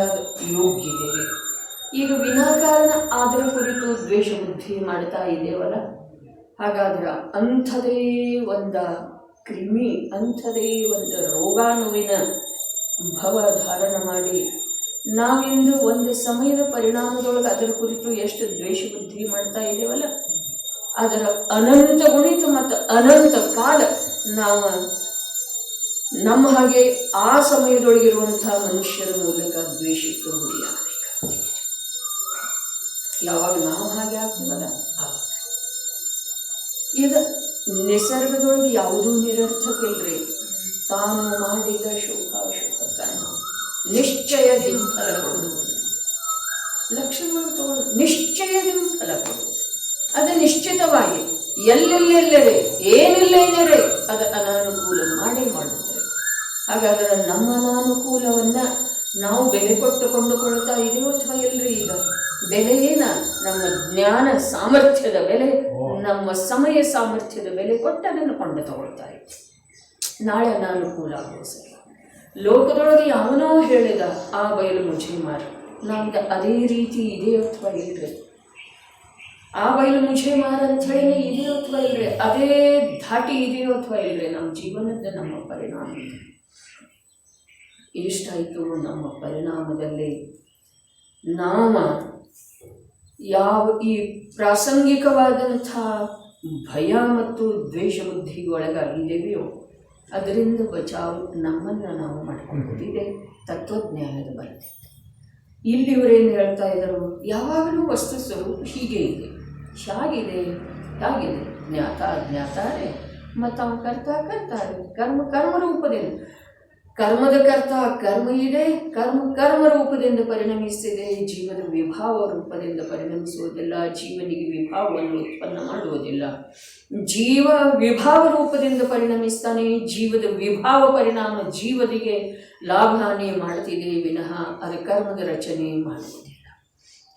ಯೋಗ್ಯತೆ. ಈಗ ವಿನಾಕಾರಣ ಅದರ ಕುರಿತು ದ್ವೇಷ ಬುದ್ಧಿ ಮಾಡ್ತಾ ಇದ್ದೇವಲ್ಲ, ಹಾಗಾದ್ರೆ ಅಂಥದೇ ಒಂದು ಕ್ರಿಮಿ, ಅಂಥದೇ ಒಂದು ರೋಗಾಣುವಿನ ಭವ ಧಾರಣ ಮಾಡಿ ನಾವಿಂದು ಒಂದು ಸಮಯದ ಪರಿಣಾಮದೊಳಗೆ ಅದರ ಕುರಿತು ಎಷ್ಟು ದ್ವೇಷ ಬುದ್ಧಿ ಮಾಡ್ತಾ ಇದ್ದೇವಲ್ಲ, ಅದರ ಅನಂತ ಗುಣಿತ ಮತ್ತು ಅನಂತ ಕಾಲ ನಾವು ನಮ್ಮ ಹಾಗೆ ಆ ಸಮಯದೊಳಗಿರುವಂಥ ಮನುಷ್ಯರ ಮೂಲಕ ದ್ವೇಷಕ್ಕೆ ಗುರಿಯಾಗಬೇಕಾಗ್ತದೆ. ಯಾವಾಗ ನಾವು ಹಾಗೆ ಆಗ್ತೀವಲ್ಲ ಆವಾಗ. ಇದು ನಿಸರ್ಗದೊಳಗೆ ಯಾವುದೂ ನಿರರ್ಥಕ್ಕಿಲ್ರಿ. ತಾನು ಮಾಡಿದ ಶುಭಾಶುಭಕ್ಕನ್ನು ನಿಶ್ಚಯದಿಂದ ಫಲ ಕೊಡುವುದು. ಲಕ್ಷಣಗಳು ತಗೊಳ್ಳೋದು ನಿಶ್ಚಯದಿಂದ ಫಲ ಕೊಡುವುದು. ಅದು ನಿಶ್ಚಿತವಾಗಿ ಎಲ್ಲೆಲ್ಲೆಲ್ಲರೆ ಏನಿಲ್ಲೇನರೆ ಅದು ಅನಾನುಕೂಲ ಮಾಡುತ್ತದೆ. ಹಾಗಾದರೆ ನಮ್ಮ ಅನಾನುಕೂಲವನ್ನು ನಾವು ಬೆಲೆ ಕೊಟ್ಟು ಕೊಂಡುಕೊಳ್ತಾ ಇದೀವೋ ಅಥವಾ ಇಲ್ಲರಿ? ಈಗ ಬೆಲೆಯೇನ ನಮ್ಮ ಜ್ಞಾನ ಸಾಮರ್ಥ್ಯದ ಬೆಲೆ, ನಮ್ಮ ಸಮಯ ಸಾಮರ್ಥ್ಯದ ಬೆಲೆ ಕೊಟ್ಟು ಅದನ್ನು ಕೊಂಡು ತಗೊಳ್ತಾ ಇದ್ದೀವಿ. ನಾಳೆ ಅನಾನುಕೂಲ ಆಗುವ ಸರಿ. ಲೋಕದೊಳಗೆ ಯಾವನೋ ಹೇಳಿದ ಆ ಬಯಲು ಮುಜೆ ಮಾರ, ನಮ್ದು ಅದೇ ರೀತಿ ಇದೆ ಅಥವಾ ಇಲ್ರಿ? ಆ ಬಯಲು ಮುಜೆ ಮಾರ ಅಂತ ಹೇಳಿ ಇದೆಯೋ ಅಥವಾ ಇಲ್ರಿ? ಅದೇ ಧಾಟಿ ಇದೆಯೋ ಅಥವಾ ಇಲ್ರಿ? ನಮ್ಮ ಜೀವನದ ನಮ್ಮ ಪರಿಣಾಮ ಎಷ್ಟಾಯಿತು? ನಮ್ಮ ಪರಿಣಾಮದಲ್ಲಿ ನಾವು ಯಾವ ಈ ಪ್ರಾಸಂಗಿಕವಾದಂಥ ಭಯ ಮತ್ತು ದ್ವೇಷ ಬುದ್ಧಿಗೆ ಒಳಗಾಗಿದ್ದೇವೆಯೋ ಅದರಿಂದ ಬಚಾವ್ ನಮ್ಮನ್ನು ನಾವು ಮಾಡ್ಕೊಂಡಿದೆ ತತ್ವಜ್ಞಾನದ ಬರದೆ. ಇಲ್ಲಿವರೇನು ಹೇಳ್ತಾ ಇದ್ದರು? ಯಾವಾಗಲೂ ವಸ್ತು ಸ್ವರೂಪ ಹೀಗೆ ಇದೆ, ಹೇಗಿದೆ ಜ್ಞಾತ ಅಜ್ಞಾತಾರೆ ಮತ್ತು ಅವನು ಕರ್ತಾರೆ ಕರ್ಮ ರೂಪದಿಂದ, ಕರ್ಮದ ಕರ್ತ ಕರ್ಮ ಇದೆ, ಕರ್ಮ ರೂಪದಿಂದ ಪರಿಣಮಿಸಿದೆ, ಜೀವದ ವಿಭಾವ ರೂಪದಿಂದ ಪರಿಣಮಿಸುವುದಿಲ್ಲ, ಜೀವನಿಗೆ ವಿಭಾವವನ್ನು ಉತ್ಪನ್ನ ಮಾಡುವುದಿಲ್ಲ. ಜೀವ ವಿಭಾವ ರೂಪದಿಂದ ಪರಿಣಮಿಸ್ತಾನೆ, ಜೀವದ ವಿಭಾವ ಪರಿಣಾಮ ಜೀವನಿಗೆ ಲಾಭ ಹಾನಿ ಮಾಡ್ತಿದೆ ವಿನಃ ಅದು ಕರ್ಮದ ರಚನೆ ಮಾಡುವುದಿಲ್ಲ.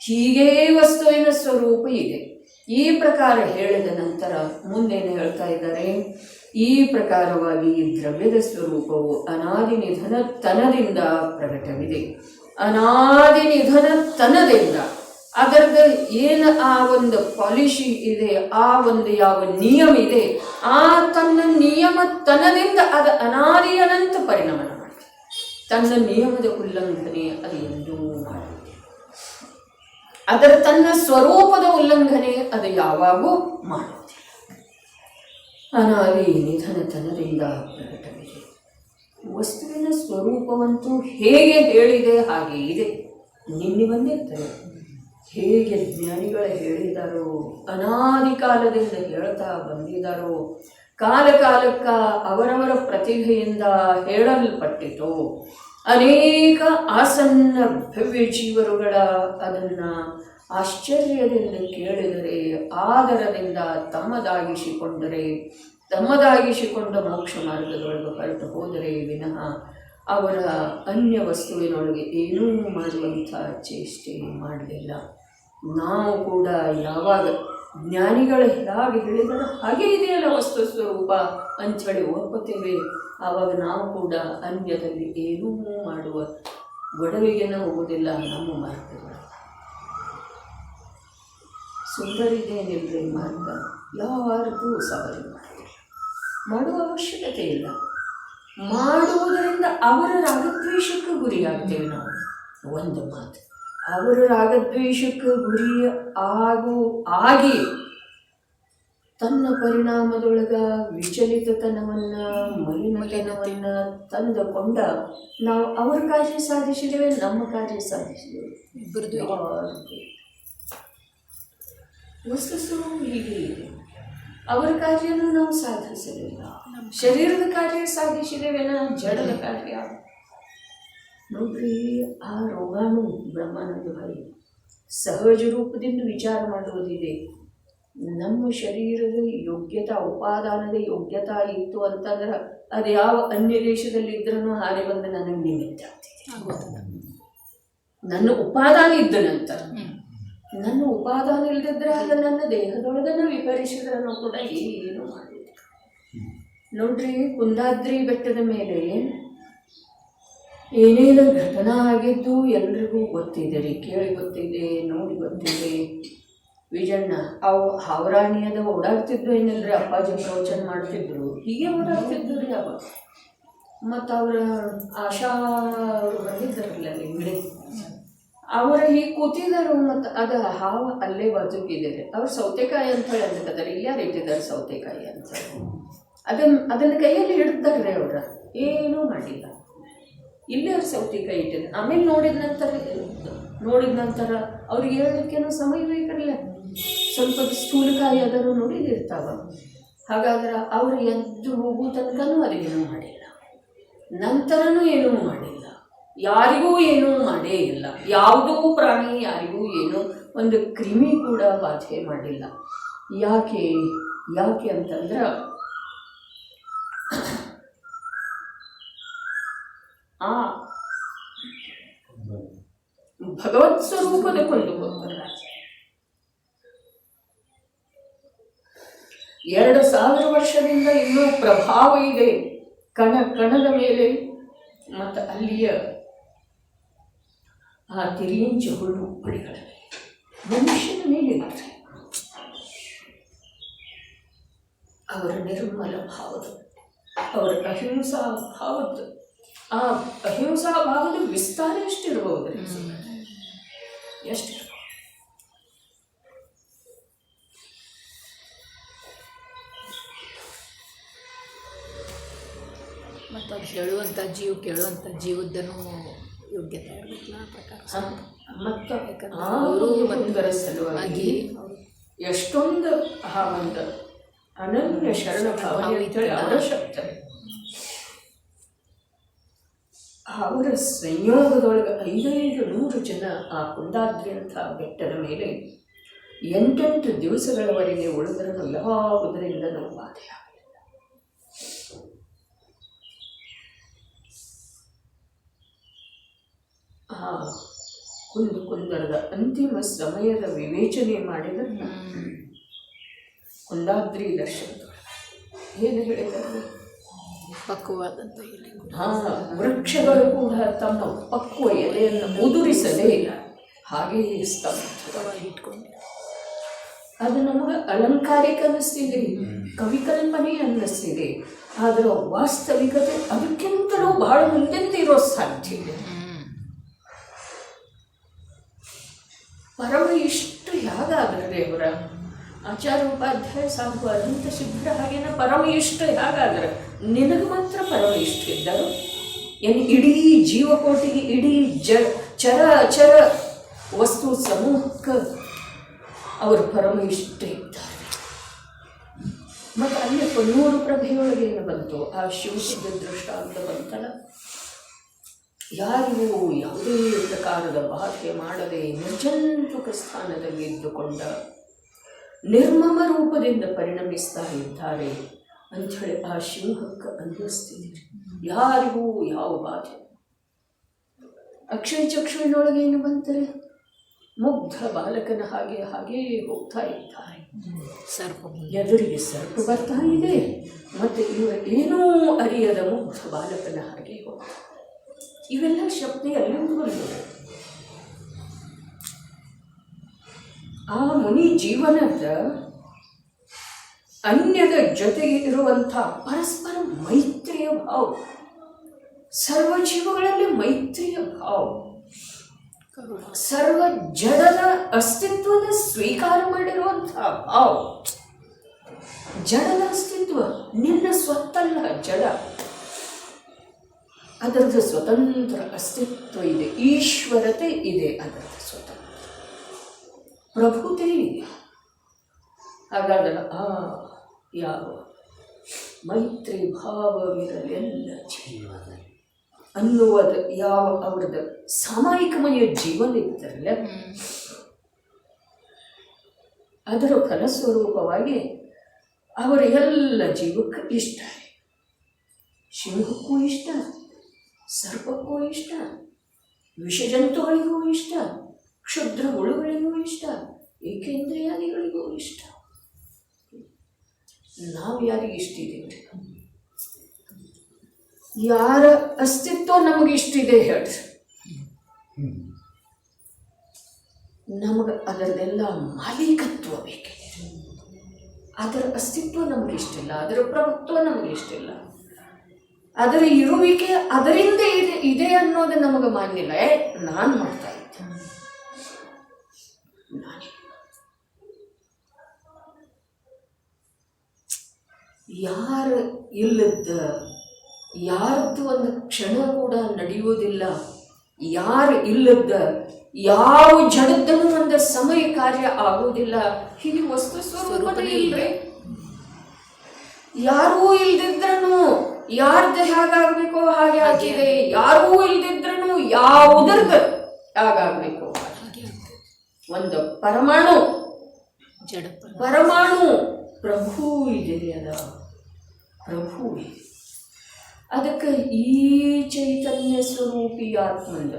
ಹೀಗೇ ವಸ್ತುವಿನ ಸ್ವರೂಪ ಇದೆ. ಈ ಪ್ರಕಾರ ಹೇಳಿದ ನಂತರ ಮುಂದೇನು ಹೇಳ್ತಾ ಇದ್ದಾರೆ, ಈ ಪ್ರಕಾರವಾಗಿ ದ್ರವ್ಯದ ಸ್ವರೂಪವು ಅನಾದಿ ನಿಧನತನದಿಂದ ಪ್ರಕಟವಿದೆ. ಅನಾದಿ ನಿಧನತನದಿಂದ ಅದರದ ಏನು ಆ ಒಂದು ಪಾಲಿಸಿ ಇದೆ, ಆ ಒಂದು ಯಾವ ನಿಯಮ ಇದೆ, ಆ ತನ್ನ ನಿಯಮತನದಿಂದ ಅದು ಅನಾದಿ ಅನಂತ ಪರಿಣಾಮ ಮಾಡುತ್ತೆ. ತನ್ನ ನಿಯಮದ ಉಲ್ಲಂಘನೆ ಅದು ಎಂದೂ ಮಾಡುವುದಿಲ್ಲ. ಅದರ ತನ್ನ ಸ್ವರೂಪದ ಉಲ್ಲಂಘನೆ ಅದು ಯಾವಾಗೂ ಮಾಡುವುದಿಲ್ಲ. ಅನಾದಿ ನಿಧನತನದಿಂದ ಪ್ರಕಟವಿದೆ. ವಸ್ತುವಿನ ಸ್ವರೂಪವಂತೂ ಹೇಗೆ ಹೇಳಿದೆ ಹಾಗೆ ಇದೆ, ನಿನ್ನೆ ಬಂದಿರ್ತದೆ. ಹೇಗೆ ಜ್ಞಾನಿಗಳು ಹೇಳಿದಾರೋ, ಅನಾದಿ ಕಾಲದಿಂದ ಹೇಳ್ತಾ ಬಂದಿದ್ದಾರೋ, ಕಾಲಕ್ಕ ಅವರವರ ಪ್ರತಿಭೆಯಿಂದ ಹೇಳಲ್ಪಟ್ಟಿತು. ಅನೇಕ ಆಸನ್ನ ಭವ್ಯ ಜೀವರುಗಳ ಅದನ್ನು ಆಶ್ಚರ್ಯದಿಂದ ಕೇಳಿದರೆ, ಆದರದಿಂದ ತಮ್ಮದಾಗಿಸಿಕೊಂಡ ಮೋಕ್ಷ ಮಾರ್ಗದೊಳಗೆ ಹೊರಟು ಹೋದರೆ ವಿನಃ ಅವರ ಅನ್ಯ ವಸ್ತುವಿನೊಳಗೆ ಏನೂ ಮಾಡುವಂಥ ಚೇಷ್ಟೆ ಮಾಡಲಿಲ್ಲ. ನಾವು ಕೂಡ ಯಾವಾಗ ಜ್ಞಾನಿಗಳು ಹೇಗೆ ಹೇಳಿದರೆ ಹಾಗೆ ಇದೆಯಲ್ಲ ವಸ್ತು ಸ್ವರೂಪ ಅಂಥೇಳಿ ಒಪ್ಪುತ್ತೇವೆ, ಆವಾಗ ನಾವು ಕೂಡ ಅನ್ಯದಲ್ಲಿ ಏನೂ ಮಾಡುವ ಗೊಡವೆಗೇನೂ ಹೋಗೋದಿಲ್ಲ. ನಮ್ಮ ಮಾರ್ಗಗಳು ಸುಂದರಿದೇನಿಲ್ಲದೆ ಮಾರ್ಗ ಯಾರಿಗೂ ಸವಾರಿ ಮಾಡುವ ಅವಶ್ಯಕತೆ ಇಲ್ಲ. ಮಾಡುವುದರಿಂದ ಅವರ ರಾಗದ್ವೇಷಕ್ಕೆ ಗುರಿಯಾಗ್ತೇವೆ ನಾವು. ಒಂದು ಮಾತು, ಅವರ ರಾಗದ್ವೇಷಕ್ಕೆ ಗುರಿ ಆಗಿ ತನ್ನ ಪರಿಣಾಮದೊಳಗ ವಿಚಲಿತತನವನ್ನು ಮಲಿನತನವನ್ನು ತಂದುಕೊಂಡ ನಾವು ಅವರ ಕಾರ್ಯ ಸಾಧಿಸಿದ್ದೇವೆ, ನಮ್ಮ ಕಾರ್ಯ ಸಾಧಿಸಿದ್ದೇವೆ. ವಸ್ತು ಹೀಗೆ ಇದೆ. ಅವರ ಕಾರ್ಯನೂ ನಾವು ಸಾಧಿಸಲಿಲ್ಲ, ಶರೀರದ ಕಾರ್ಯ ಸಾಧಿಸಿದ್ದೇವೆನ ಜಡದ ಕಾರ್ಯ. ನೋಡ್ರಿ, ಆ ರೋಗಾಣು ಬ್ರಹ್ಮಾನಂದ ಭಾಯಿ ಸಹಜ ರೂಪದಿಂದ ವಿಚಾರ ಮಾಡುವುದಿದೆ. ನಮ್ಮ ಶರೀರದ ಯೋಗ್ಯತಾ, ಉಪಾದಾನದ ಯೋಗ್ಯತಾ ಇತ್ತು ಅಂತಂದ್ರೆ ಅದು ಯಾವ ಅನ್ಯ ದೇಶದಲ್ಲಿದ್ರೂ ಹಾರಿ ಬಂದು ನನಗೆ ನಿಮಿತ್ತ ಆಗ್ತಿದೆ. ನನ್ನ ಉಪಾದಾನ ಇದ್ದ ನಂತರ, ನನ್ನ ಉಪಾದಾನ ಇಲ್ಲದಿದ್ರೆ ಅದು ನನ್ನ ದೇಹದೊಳಗನ್ನು ವಿಪರಿಸಿದ್ರೂ ಕೂಡ ಏನು ಮಾಡಿದೆ. ನೋಡ್ರಿ, ಕುಂದಾದ್ರಿ ಬೆಟ್ಟದ ಮೇಲೆ ಏನೇನು ಘಟನಾ ಆಗಿದ್ದು ಎಲ್ರಿಗೂ ಗೊತ್ತಿದೆ ರೀ, ಕೇಳಿ ಗೊತ್ತಿದೆ, ನೋಡಿ ಗೊತ್ತಿದೆ. ವಿಜಣ್ಣ ಅವು ಹಾವರಾಣಿಯದ ಓಡಾಡ್ತಿದ್ರು ಏನಿಲ್ಲರಿ, ಅಪ್ಪಾಜಿ ಪ್ರವಚನ ಮಾಡ್ತಿದ್ರು, ಹೀಗೆ ಓಡಾಡ್ತಿದ್ರು ರೀ ಅವಾಗ. ಮತ್ತು ಅವರ ಆಶಾ ಅವರು ಬಂದಿದ್ದಾರಲ್ಲ ಇಂಗಡಿ, ಅವರ ಹೀಗೆ ಕೂತಿದ್ದಾರೆ. ಮತ್ತು ಅದು ಹಾವು ಅಲ್ಲೇ ಬಾಜುಕಿದ್ದಾರೆ. ಅವ್ರು ಸೌತೆಕಾಯಿ ಅಂತ ಹೇಳಿ ಅಂದ್ಕತಾರೆ, ಇಲ್ಲೇ ಇಟ್ಟಿದ್ದಾರೆ ಸೌತೆಕಾಯಿ ಅಂತ. ಅದನ್ನು ಕೈಯಲ್ಲಿ ಹಿಡ್ತಾರೆ ಅವರ, ಏನೂ ಮಾಡಿಲ್ಲ. ಇಲ್ಲೇ ಅವ್ರು ಸೌತೆಕಾಯಿ ಇಟ್ಟಿದ್ದಾರೆ. ಆಮೇಲೆ ನೋಡಿದ ನಂತರ ಅವ್ರಿಗೆ ಹೇಳಲಿಕ್ಕೇನೋ ಸಮಯ ಬೇಕಲ್ಲ, ಸ್ವಲ್ಪ ಸ್ಥೂಲಕಾಯಿ ಆದರೂ ನೋಡಿದಿರ್ತಾವ. ಹಾಗಾದ್ರೆ ಅವರು ಎದ್ದು ಹೋಗೋ ತನಕನೂ ಅದೇನೂ ಮಾಡಿಲ್ಲ, ನಂತರನೂ ಏನೂ ಮಾಡಿಲ್ಲ, ಯಾರಿಗೂ ಏನೂ ಮಾಡೇ ಇಲ್ಲ. ಯಾವುದೂ ಪ್ರಾಣಿ ಯಾರಿಗೂ ಏನೂ ಒಂದು ಕ್ರಿಮಿ ಕೂಡ ಬಾಧೆ ಮಾಡಿಲ್ಲ. ಯಾಕೆ ಅಂತಂದ್ರೆ ಆ ಭಗವತ್ ಸ್ವರೂಪದ ಕೊಂಡುಕೊಂಡರು. 2000 ವರ್ಷದಿಂದ ಇನ್ನೂ ಪ್ರಭಾವ ಇದೆ ಕಣದ ಮೇಲೆ. ಮತ್ತು ಅಲ್ಲಿಯ ಆ ತಿರಿಯಂಚು ಹುಲ್ಲು ಪಡಿಗಳ ಮನುಷ್ಯನ ಮೇಲೆ ಇರ್ತದೆ. ಅವರ ನಿರ್ಮಲ ಭಾವದ, ಅವರ ಅಹಿಂಸಾ ಭಾವದ, ಆ ಅಹಿಂಸಾ ಭಾವದ ವಿಸ್ತಾರ ಎಷ್ಟಿರಬಹುದು, ಎಷ್ಟು. ಮತ್ತು ಅದು ಹೇಳುವಂಥ ಕೇಳುವಂಥ ಜೀವದ್ದನೂ ಯೋಗ್ಯತೆ ಇರಬೇಕಲ್ಲ ಪ್ರಕಾರ. ಮತ್ತು ಅವರು ಒಂದರ ಸಲುವಾಗಿ ಎಷ್ಟೊಂದು ಒಂದು ಅನನ್ಯ ಶರಣ ಭಾವನೆ ಅಂತೇಳಿ ಅವರ ಶಬ್ದ. ಅವರ ಸಂಯೋಗದೊಳಗೆ 500 ಜನ ಆ ಕುಂದಾದ್ರಿ ಅಂತ ಬೆಟ್ಟದ ಮೇಲೆ 8 ದಿವಸಗಳವರೆಗೆ ಉಳಿದ್ರೂ ಯಾವುದರಿಂದ ನಾವು ಬಾಧೆ ಆಗಲಿಲ್ಲ. ಆ ಕುಂದರದ ಅಂತಿಮ ಸಮಯದ ವಿವೇಚನೆ ಮಾಡಿದ ಕುಂದಾದ್ರಿ ದರ್ಶನದೊಳಗೆ ಏನು ಹೇಳಿದ್ದಾರೆ? ಪಕ್ವವಾದಂಥ ವೃಕ್ಷಗಳು ಕೂಡ ತಮ್ಮ ಪಕ್ವ ಎಲೆಯನ್ನು ಉದುರಿಸಲೇ ಹಾಗೆಯೇ ಸ್ತಬ್ಧವಾಗಿ ಇಟ್ಕೊಂಡು ಅದು ನಮಗೆ ಅಲಂಕಾರಿಕ ಅನ್ನಿಸ್ತಿದೆ, ಕವಿಕಲ್ಪನೆ ಅನ್ನಿಸ್ತಿದೆ. ಆದರೆ ವಾಸ್ತವಿಕತೆ ಅದಕ್ಕಿಂತಲೂ ಬಹಳ ಮುಂದೆಂದು ಇರೋ ಸಾಧ್ಯ ಇದೆ. ಪರಮ ಇಷ್ಟು ಹೇಗಾದ್ರೆ ದೇವರ ಆಚಾರ್ಯ ಉಪಾಧ್ಯಾಯ ಸಾಧು ಅನಂತ ಸಿದ್ಧರ ಹಾಗೇನ ಪರಮ ಇಷ್ಟ ಹೇಗಾದ್ರೆ ನಿನಗೆ ಮಾತ್ರ ಪರಮ ಇಷ್ಟ ಇದ್ದರು. ಏನು ಇಡೀ ಜೀವಕೋಟಿಗೆ, ಇಡೀ ಚರ ಅಚರ ವಸ್ತು ಸಮೂಹಕ್ಕೆ ಅವರು ಪರಮ ಇಷ್ಟ ಇದ್ದಾರೆ. ಮತ್ತು ಅಲ್ಲಿ 100 ಪ್ರಭೆಯೊಳಗೆ ಏನು ಬಂತು? ಆ ಶಿವಸಿದ್ಧ ದೃಷ್ಟಾಂತ ಬಂತಲ್ಲ, ಯಾರಿಗೂ ಯಾವುದೇ ಪ್ರಕಾರದ ಬಾಧೆ ಮಾಡದೆ ನಿರ್ಜಂತುಕ ಸ್ಥಾನದಲ್ಲಿ ಇದ್ದುಕೊಂಡ ನಿರ್ಮಮ ರೂಪದಿಂದ ಪರಿಣಮಿಸ್ತಾ ಇದ್ದಾರೆ ಅಂಥೇಳಿ ಆ ಶಿವಹಕ್ಕೆ ಅನ್ನಿಸ್ತಿದೆ. ಯಾರಿಗೂ ಯಾವ ಬಾಧೆ. ಅಕ್ಷಯ ಚಕ್ಷುವಿನೊಳಗೆ ಏನು ಬಂತಾರೆ? ಮುಗ್ಧ ಬಾಲಕನ ಹಾಗೆ ಹಾಗೇ ಹೋಗ್ತಾ ಇದ್ದಾರೆ. ಎದುರಿಗೆ ಸರ್ಪ ಬರ್ತಾ ಇದೆ, ಮತ್ತು ಇವರು ಏನೂ ಅರಿಯದ ಮುಗ್ಧ ಬಾಲಕನ ಹಾಗೆ ಹೋಗ್ತಾರೆ. ಇವೆಲ್ಲ ಶಬ್ದ ಎಲ್ಲಿಂದ ಬಂದಿದೆ? ಆ ಮುನಿ ಜೀವನದ ಅನ್ಯದ ಜೊತೆಗೆ ಇರುವಂಥ ಪರಸ್ಪರ ಮೈತ್ರಿಯ ಭಾವ, ಸರ್ವ ಜೀವಗಳಲ್ಲಿ ಮೈತ್ರಿಯ ಭಾವ, ಸರ್ವ ಜಡದ ಅಸ್ತಿತ್ವದ ಸ್ವೀಕಾರ ಮಾಡಿರುವಂತಹ ಭಾವ. ಜಡದ ಅಸ್ತಿತ್ವ ನಿನ್ನ ಸ್ವತ್ತಲ್ಲ, ಜಡ ಅದರದ್ದು ಸ್ವತಂತ್ರ ಅಸ್ತಿತ್ವ ಇದೆ, ಈಶ್ವರತೆ ಇದೆ, ಅದರದ್ದು ಸ್ವತಂತ್ರ ಪ್ರಭುತೆ ಇದೆ. ಹಾಗಾದರೆ ಯಾವ ಮೈತ್ರಿ ಭಾವವಿರಲೆಲ್ಲ ಜೀವನ ಅನ್ನುವುದು ಯಾವ ಅವರದ್ದು ಸಾಮಾಯಿಕಮಯ ಜೀವನ ಇದ್ದರಲ್ಲ, ಅದರ ಫಲಸ್ವರೂಪವಾಗಿ ಅವರ ಎಲ್ಲ ಜೀವಕ್ಕೆ ಇಷ್ಟ. ಸಿಂಹಕ್ಕೂ ಇಷ್ಟ, ಸರ್ಪಕ್ಕೂ ಇಷ್ಟ, ವಿಷಜಂತುಗಳಿಗೂ ಇಷ್ಟ, ಕ್ಷುದ್ರ ಹುಳುಗಳಿಗೂ ಇಷ್ಟ, ಏಕೇಂದ್ರಿಯಾದಿಗಳಿಗೂ ಇಷ್ಟ. ನಾವು ಯಾರಿಗೆ ಇಷ್ಟ ಇದ್ದೀವಿ? ಯಾರ ಅಸ್ತಿತ್ವ ನಮಗೆ ಇಷ್ಟಿದೆ ಹೇಳ್ರಿ? ನಮಗೆ ಅದರದೆಲ್ಲ ಮಾಲೀಕತ್ವ ಬೇಕಿದೆ. ಅದರ ಅಸ್ತಿತ್ವ ನಮಗೆ ಇಷ್ಟಿಲ್ಲ, ಅದರ ಪ್ರಭುತ್ವ ನಮಗೆ ಇಷ್ಟಿಲ್ಲ, ಅದರ ಇರುವಿಕೆ ಅದರಿಂದ ಇದೆ ಅನ್ನೋದು ನಮಗೆ ಮಾನ್ಯ ಇಲ್ಲ. ನಾನು ಮಾಡ್ತಾ ಇದ್ದೆ, ಯಾರು ಇಲ್ಲದ ಯಾರದ್ದು ಒಂದು ಕ್ಷಣ ಕೂಡ ನಡೆಯುವುದಿಲ್ಲ, ಯಾರು ಇಲ್ಲದ ಯಾವ ಜಡದ್ದನ್ನು ಒಂದು ಸಮಯ ಕಾರ್ಯ ಆಗುವುದಿಲ್ಲ. ಹೀಗೆ ವಸ್ತು ಸ್ವರೂಪದಲ್ಲಿ ಇಲ್ರಿ. ಯಾರೂ ಇಲ್ದಿದ್ರೂ ಯಾರ್ದು ಹೇಗಾಗಬೇಕೋ ಹಾಗೆ ಆಗಿದೆ, ಯಾರೂ ಇಲ್ದಿದ್ರೂ ಯಾವುದರ್ದು ಹೇಗಾಗಬೇಕೋ ಹಾಗೆ. ಒಂದು ಪರಮಾಣು ಪ್ರಭು ಇದೆ, ಅದ ಪ್ರಭು ಇದೆ. ಅದಕ್ಕೆ ಈ ಚೈತನ್ಯ ಸ್ವರೂಪಿ ಆತ್ಮಂದ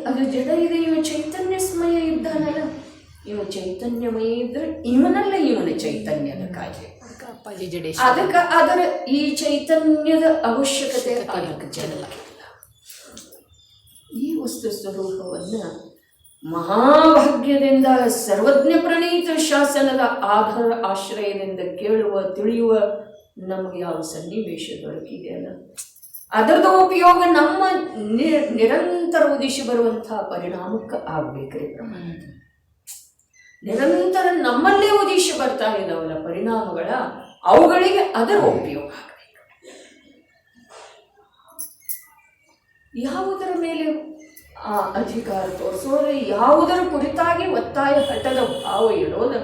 ಅದು ಜಡ ಇದೆ, ಇವ ಚೈತನ್ಯಮಯ ಇದ್ದಾನಲ್ಲ, ಇವ ಚೈತನ್ಯಮಯ ಇದ್ರೆ ಇವನಲ್ಲ ಇವನ ಚೈತನ್ಯದ ಕಾರ್ಯ. ಅದಕ್ಕೆ ಅದರ ಈ ಚೈತನ್ಯದ ಅವಶ್ಯಕತೆ ಅದಕ್ಕೆ ಜನಕ್ಕಿಲ್ಲ. ಈ ವಸ್ತು ಸ್ವರೂಪವನ್ನು ಮಹಾಭಾಗ್ಯದಿಂದ ಸರ್ವಜ್ಞ ಪ್ರಣೀತ ಶಾಸನದ ಆಧಾರ ಆಶ್ರಯದಿಂದ ಕೇಳುವ ತಿಳಿಯುವ ನಮಗೆ ಯಾವ ಸನ್ನಿವೇಶ ದೊರಕಿದೆಯಲ್ಲ, ಅದರದ್ದು ಉಪಯೋಗ ನಮ್ಮ ನಿರಂತರ ಉದಿಸಿ ಬರುವಂತಹ ಪರಿಣಾಮಕ್ಕೆ ಆಗ್ಬೇಕ್ರಿ. ಪ್ರಮಾಣ ನಿರಂತರ ನಮ್ಮಲ್ಲೇ ಉದಿಸಿ ಬರ್ತಾ ಇದ್ದಾವಲ್ಲ ಪರಿಣಾಮಗಳ, ಅವುಗಳಿಗೆ ಅದರ ಉಪಯೋಗ ಆಗಬೇಕು. ಯಾವುದರ ಮೇಲೆ ಆ ಅಧಿಕಾರ ತೋರಿಸೋದು, ಯಾವುದರ ಕುರಿತಾಗಿ ಒತ್ತಾಯ ಹಠದ ಭಾವ ಇಡೋದು,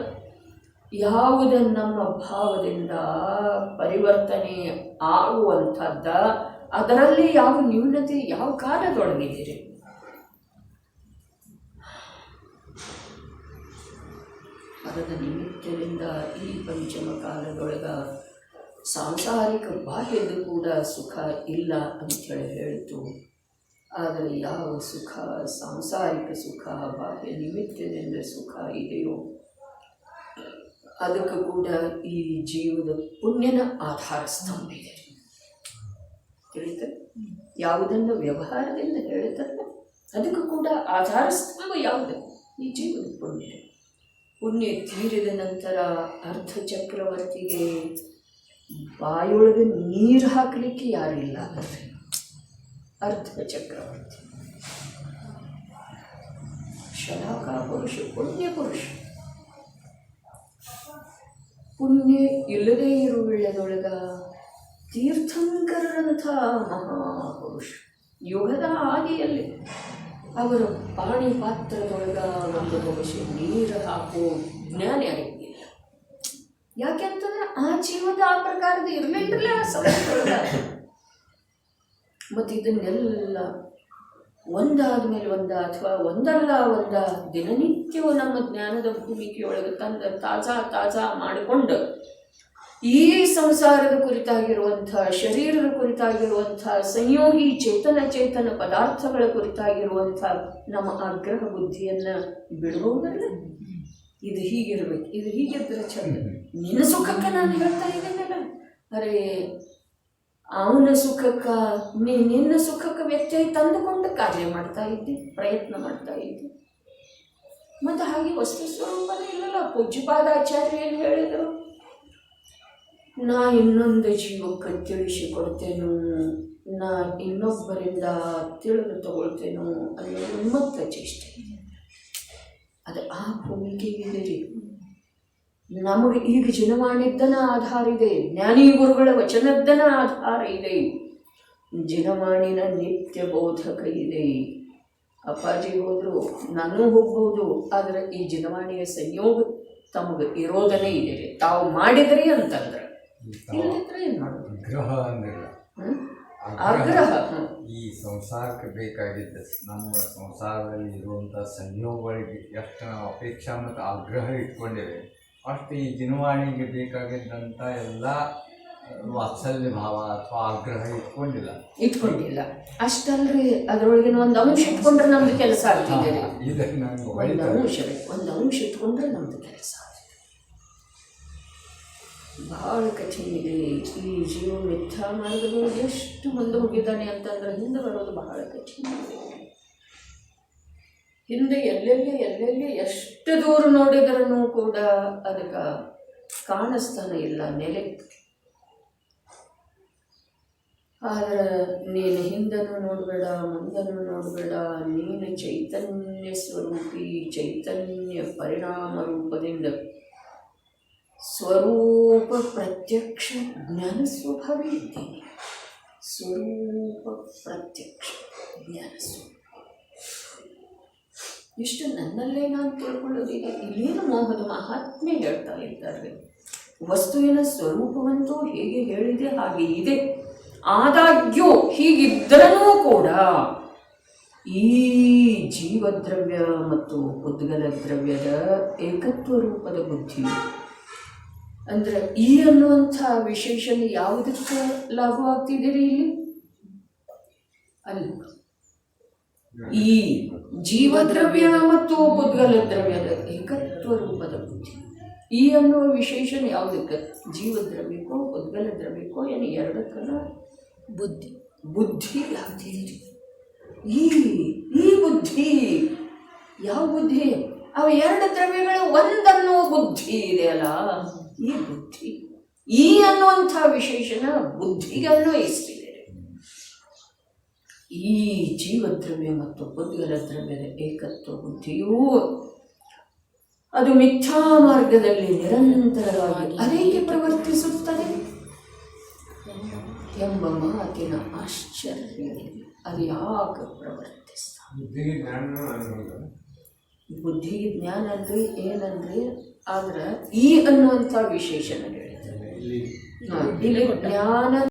ಯಾವುದು ನಮ್ಮ ಭಾವದಿಂದ ಪರಿವರ್ತನೆ ಆಗುವಂಥದ್ದ, ಅದರಲ್ಲಿ ಯಾವ ನ್ಯೂನತೆ, ಯಾವ ಕಾಲದೊಳಗಿದ್ದೀರಿ? ಅದರ ನಿಮಿತ್ತದಿಂದ ಈ ಪಂಚಮ ಕಾಲದೊಳಗ ಸಾಂಸಾರಿಕ ಬಾಹ್ಯದ ಕೂಡ ಸುಖ ಇಲ್ಲ ಅಂಥೇಳಿ ಹೇಳಿತು. ಆದರೆ ಯಾವ ಸುಖ, ಸಾಂಸಾರಿಕ ಸುಖ, ಬಾಹ್ಯ ನಿಮಿತ್ತದಿಂದ ಸುಖ ಇದೆಯೋ ಅದಕ್ಕೂ ಕೂಡ ಈ ಜೀವದ ಪುಣ್ಯನ ಆಧಾರ ಸ್ತಂಭ ಇದೆ. ತಿಳಿತಾರೆ? ಯಾವುದನ್ನು ವ್ಯವಹಾರದಿಂದ ಹೇಳ್ತಾರೆ ಅದಕ್ಕೂ ಕೂಡ ಆಧಾರ ಸ್ತಂಭ ಯಾವುದು? ಈ ಜೀವದ ಪುಣ್ಯ. ಪುಣ್ಯ ತೀರಿದ ನಂತರ ಅರ್ಧ ಚಕ್ರವರ್ತಿಗೆ ಬಾಯೊಳಗೆ ನೀರು ಹಾಕಲಿಕ್ಕೆ ಯಾರಿಲ್ಲ. ಅರ್ಧ ಚಕ್ರವರ್ತಿ ಶಲಾಕಾ ಪುರುಷ, ಪುಣ್ಯ ಪುರುಷ. ಪುಣ್ಯ ಇಲ್ಲದೇ ಇರುವುಳ್ಳದೊಳಗ ತೀರ್ಥಂಕರರಂಥ ಮಹಾಪುರುಷ ಯುಗದ ಆದಿಯಲ್ಲಿ ಅವರ ಪಾಣಿ ಪಾತ್ರದೊಳಗ ಒಂದು ಬಹುಶಃ ನೀರು ಹಾಕೋ ಜ್ಞಾನ ಯಾರಿಗಿಲ್ಲ. ಯಾಕೆಂತಂದ್ರೆ ಆ ಜೀವದ ಆ ಪ್ರಕಾರದ ಇರಲಿಲ್ಲ ಆ ಸಮಯದೊಳಗ. ಮತ್ತು ಇದನ್ನೆಲ್ಲ ಒಂದಾದ ಮೇಲೆ ಒಂದ ಅಥವಾ ಒಂದಲ್ಲ ಒಂದ ದಿನನಿತ್ಯವೂ ನಮ್ಮ ಜ್ಞಾನದ ಭೂಮಿಕೆಯೊಳಗೆ ತಂದು ತಾಜಾ ಮಾಡಿಕೊಂಡು ಈ ಸಂಸಾರದ ಕುರಿತಾಗಿರುವಂಥ, ಶರೀರದ ಕುರಿತಾಗಿರುವಂಥ, ಸಂಯೋಗಿ ಚೇತನ ಪದಾರ್ಥಗಳ ಕುರಿತಾಗಿರುವಂಥ ನಮ್ಮ ಆಗ್ರಹ ಬುದ್ಧಿಯನ್ನು ಬಿಡುವುದಲ್ಲ. ಇದು ಹೀಗಿರ್ಬೇಕು, ಇದು ಹೀಗಿದ್ರೆ ಚಂದ. ನಿನ್ನ ಸುಖಕ್ಕೆ ನಾನು ಹೇಳ್ತಾ ಇದ್ದೇನಲ್ಲ, ಅರೆ ಅವನ ಸುಖಕ್ಕೆ ನಿನ್ನ ಸುಖಕ್ಕೆ ವ್ಯತ್ಯಯ ತಂದುಕೊಂಡು ಕಾರ್ಯ ಮಾಡ್ತಾ ಇದ್ದೆ, ಪ್ರಯತ್ನ ಮಾಡ್ತಾ ಇದ್ದೆ. ಮತ್ತು ಹಾಗೆ ವಸ್ತು ಸ್ವರೂಪನೇ ಇಲ್ಲಲ್ಲ. ಪೂಜ್ಯಪಾದಾಚಾರ್ಯ ಏನು ಹೇಳಿದರು? ನಾ ಇನ್ನೊಂದು ಜೀವಕ್ಕೆ ತಿಳಿಸಿಕೊಡ್ತೇನೋ, ನಾ ಇನ್ನೊಬ್ಬರಿಂದ ತಿಳಿದು ತಗೊಳ್ತೇನೋ ಅನ್ನೋ ಉನ್ಮತ್ತ ಚೇಷ್ಟೆ. ಅದು ಆ ಭೂಮಿಕೆಗಿದೆ ರೀ. ನಮಗೆ ಈಗ ಜನವಾಣಿದ್ದನ ಆಧಾರ ಇದೆ, ಜ್ಞಾನಿ ಗುರುಗಳ ವಚನದ್ದನ ಆಧಾರ ಇದೆ, ಜನವಾಣಿನ ನಿತ್ಯ ಬೋಧಕ ಇದೆ. ಅಪ್ಪಾಜಿ ಹೋದ್ರು, ನಾನು ಹೋಗ್ಬೋದು, ಆದರೆ ಈ ಜನವಾಣಿಯ ಸಂಯೋಗ ತಮಗೆ ಇರೋದನ್ನೇ ಇದೆ. ತಾವು ಮಾಡಿದ್ರಿ ಅಂತಂದ್ರೆ ಇಲ್ಲದ್ರೆ ಏನು ಮಾಡೋದು? ಆಗ್ರಹ ಅಂದಿಲ್ಲ. ಆಗ್ರಹ ಈ ಸಂಸಾರಕ್ಕೆ ಬೇಕಾಗಿದ್ದ ನಮ್ಮ ಸಂಸಾರದಲ್ಲಿ ಇರುವಂಥ ಸಂಯೋಗಗಳಿಗೆ ಎಷ್ಟು ನಾವು ಅಪೇಕ್ಷೆ ಮತ್ತು ಆಗ್ರಹ ಇಟ್ಕೊಂಡಿವೆ, ಅಷ್ಟು ಈ ಜನವಾಣಿಗೆ ಬೇಕಾಗಿದ್ದಂಥ ಎಲ್ಲ ವಾತ್ಸಲ್ಯ ಭಾವ ಅಥವಾ ಆಗ್ರಹ ಇಟ್ಕೊಂಡಿಲ್ಲ. ಅಷ್ಟಲ್ರಿ, ಅದರೊಳಗಿನ ಒಂದು ಅಂಶ ಇಟ್ಕೊಂಡ್ರೆ ನಮ್ದು ಕೆಲಸ ಆಗ್ತಿದೆ. ಒಂದು ಅಂಶ ಇಟ್ಕೊಂಡ್ರೆ ನಮ್ದು ಕೆಲಸ ಬಹಳ ಕಠಿಣ ಇದೆ. ಈ ಜೀವ ಮಿಥ್ಯಾ ಮಾರ್ಗಗಳು ಎಷ್ಟು ಮುಂದೆ ಹೋಗಿದ್ದಾನೆ ಅಂತಂದ್ರೆ ಹಿಂದೆ ಬರೋದು ಬಹಳ ಕಠಿಣ ಇದೆ. ಹಿಂದೆ ಎಲ್ಲೆಲ್ಲಿ ಎಷ್ಟು ದೂರ ನೋಡಿದ್ರೂ ಕೂಡ ಅದಕ್ಕೆ ಕಾಣಿಸ್ತಾನೆ ಇಲ್ಲ ನೆಲೆ. ಆದರೆ ನೀನು ಹಿಂದನ್ನು ನೋಡಬೇಡ, ಮುಂದನ್ನು ನೋಡಬೇಡ, ನೀನು ಚೈತನ್ಯ ಸ್ವರೂಪಿ, ಚೈತನ್ಯ ಪರಿಣಾಮ ರೂಪದಿಂದ ಸ್ವರೂಪ ಪ್ರತ್ಯಕ್ಷ ಜ್ಞಾನ ಸ್ವಭಾವಿ ಇದ್ದೀನಿ. ಸ್ವರೂಪ ಪ್ರತ್ಯಕ್ಷ ಜ್ಞಾನ ಸ್ವಭಾವ ಇಷ್ಟು ನನ್ನಲ್ಲೇ ನಾನು ತಿಳ್ಕೊಳ್ಳೋದಿದೆ. ಇಲ್ಲೇನು ಮೋಹದ ಮಹಾತ್ಮೆ ಹೇಳ್ತಾ ಇದ್ದಾರೆ. ವಸ್ತುವಿನ ಸ್ವರೂಪವಂತೂ ಹೇಗೆ ಹೇಳಿದೆ ಹಾಗೆ ಇದೆ. ಆದಾಗ್ಯೂ ಹೀಗಿದ್ದರೂ ಕೂಡ ಈ ಜೀವದ್ರವ್ಯ ಮತ್ತು ಉದ್ಗಲ ದ್ರವ್ಯದ ಏಕತ್ವ ರೂಪದ ಬುದ್ಧಿ ಅಂದರೆ ಈ ಅನ್ನುವಂಥ ವಿಶೇಷಣ ಯಾವುದಕ್ಕೆ ಲಾಭವಾಗ್ತಿದ್ದೀರಿ ಇಲ್ಲಿ? ಅಲ್ಲ, ಈ ಜೀವದ್ರವ್ಯ ಮತ್ತು ಉದ್ಗಲ ದ್ರವ್ಯದ ಏಕತ್ವ ರೂಪದ ಬುದ್ಧಿ. ಈ ಅನ್ನುವ ವಿಶೇಷಣ ಯಾವುದಕ್ಕೆ? ಜೀವದ್ರವ್ಯಕ್ಕೋ ಉದ್ಗಲ ದ್ರವ್ಯಕ್ಕೋ ಏನು ಎರಡಕ್ಕಲ್ಲ ಬುದ್ಧಿ ಆಗ್ತಿದ್ದೀರಿ. ಈ ಬುದ್ಧಿ ಯಾವ ಬುದ್ಧಿ? ಅವು ಎರಡು ದ್ರವ್ಯಗಳು ಒಂದನ್ನೋ ಬುದ್ಧಿ ಇದೆಯಲ್ಲ, ಈ ಬುದ್ಧಿ, ಈ ಅನ್ನುವಂಥ ವಿಶೇಷಣ ಬುದ್ಧಿಗೆ ಅನ್ವಯಿಸ್ತಿದೆ. ಈ ಜೀವದ್ರವ್ಯ ಮತ್ತು ಉದ್ಗಲ ದ್ರವ್ಯದ ಏಕತ್ವ ಬುದ್ಧಿಯೂ ಅದು ಮಿಥ್ಯಾ ಮಾರ್ಗದಲ್ಲಿ ನಿರಂತರವಾಗಿ ಅನೇಕ ಪ್ರವರ್ತಿಸುತ್ತದೆ ಎಂಬ ಮಾತಿನ ಆಶ್ಚರ್ಯ. ಅದು ಯಾಕೆ ಪ್ರವರ್ತಿಸ್ತಾರೆ? ಬುದ್ಧಿಗೆ ಜ್ಞಾನ ಅಂದರೆ ಏನಂದರೆ ಆದ್ರೆ ಈ ಅನ್ನುವಂಥ ವಿಶೇಷಣ ಹೇಳ್ತಾರೆ. ಇಲ್ಲಿ ಜ್ಞಾನ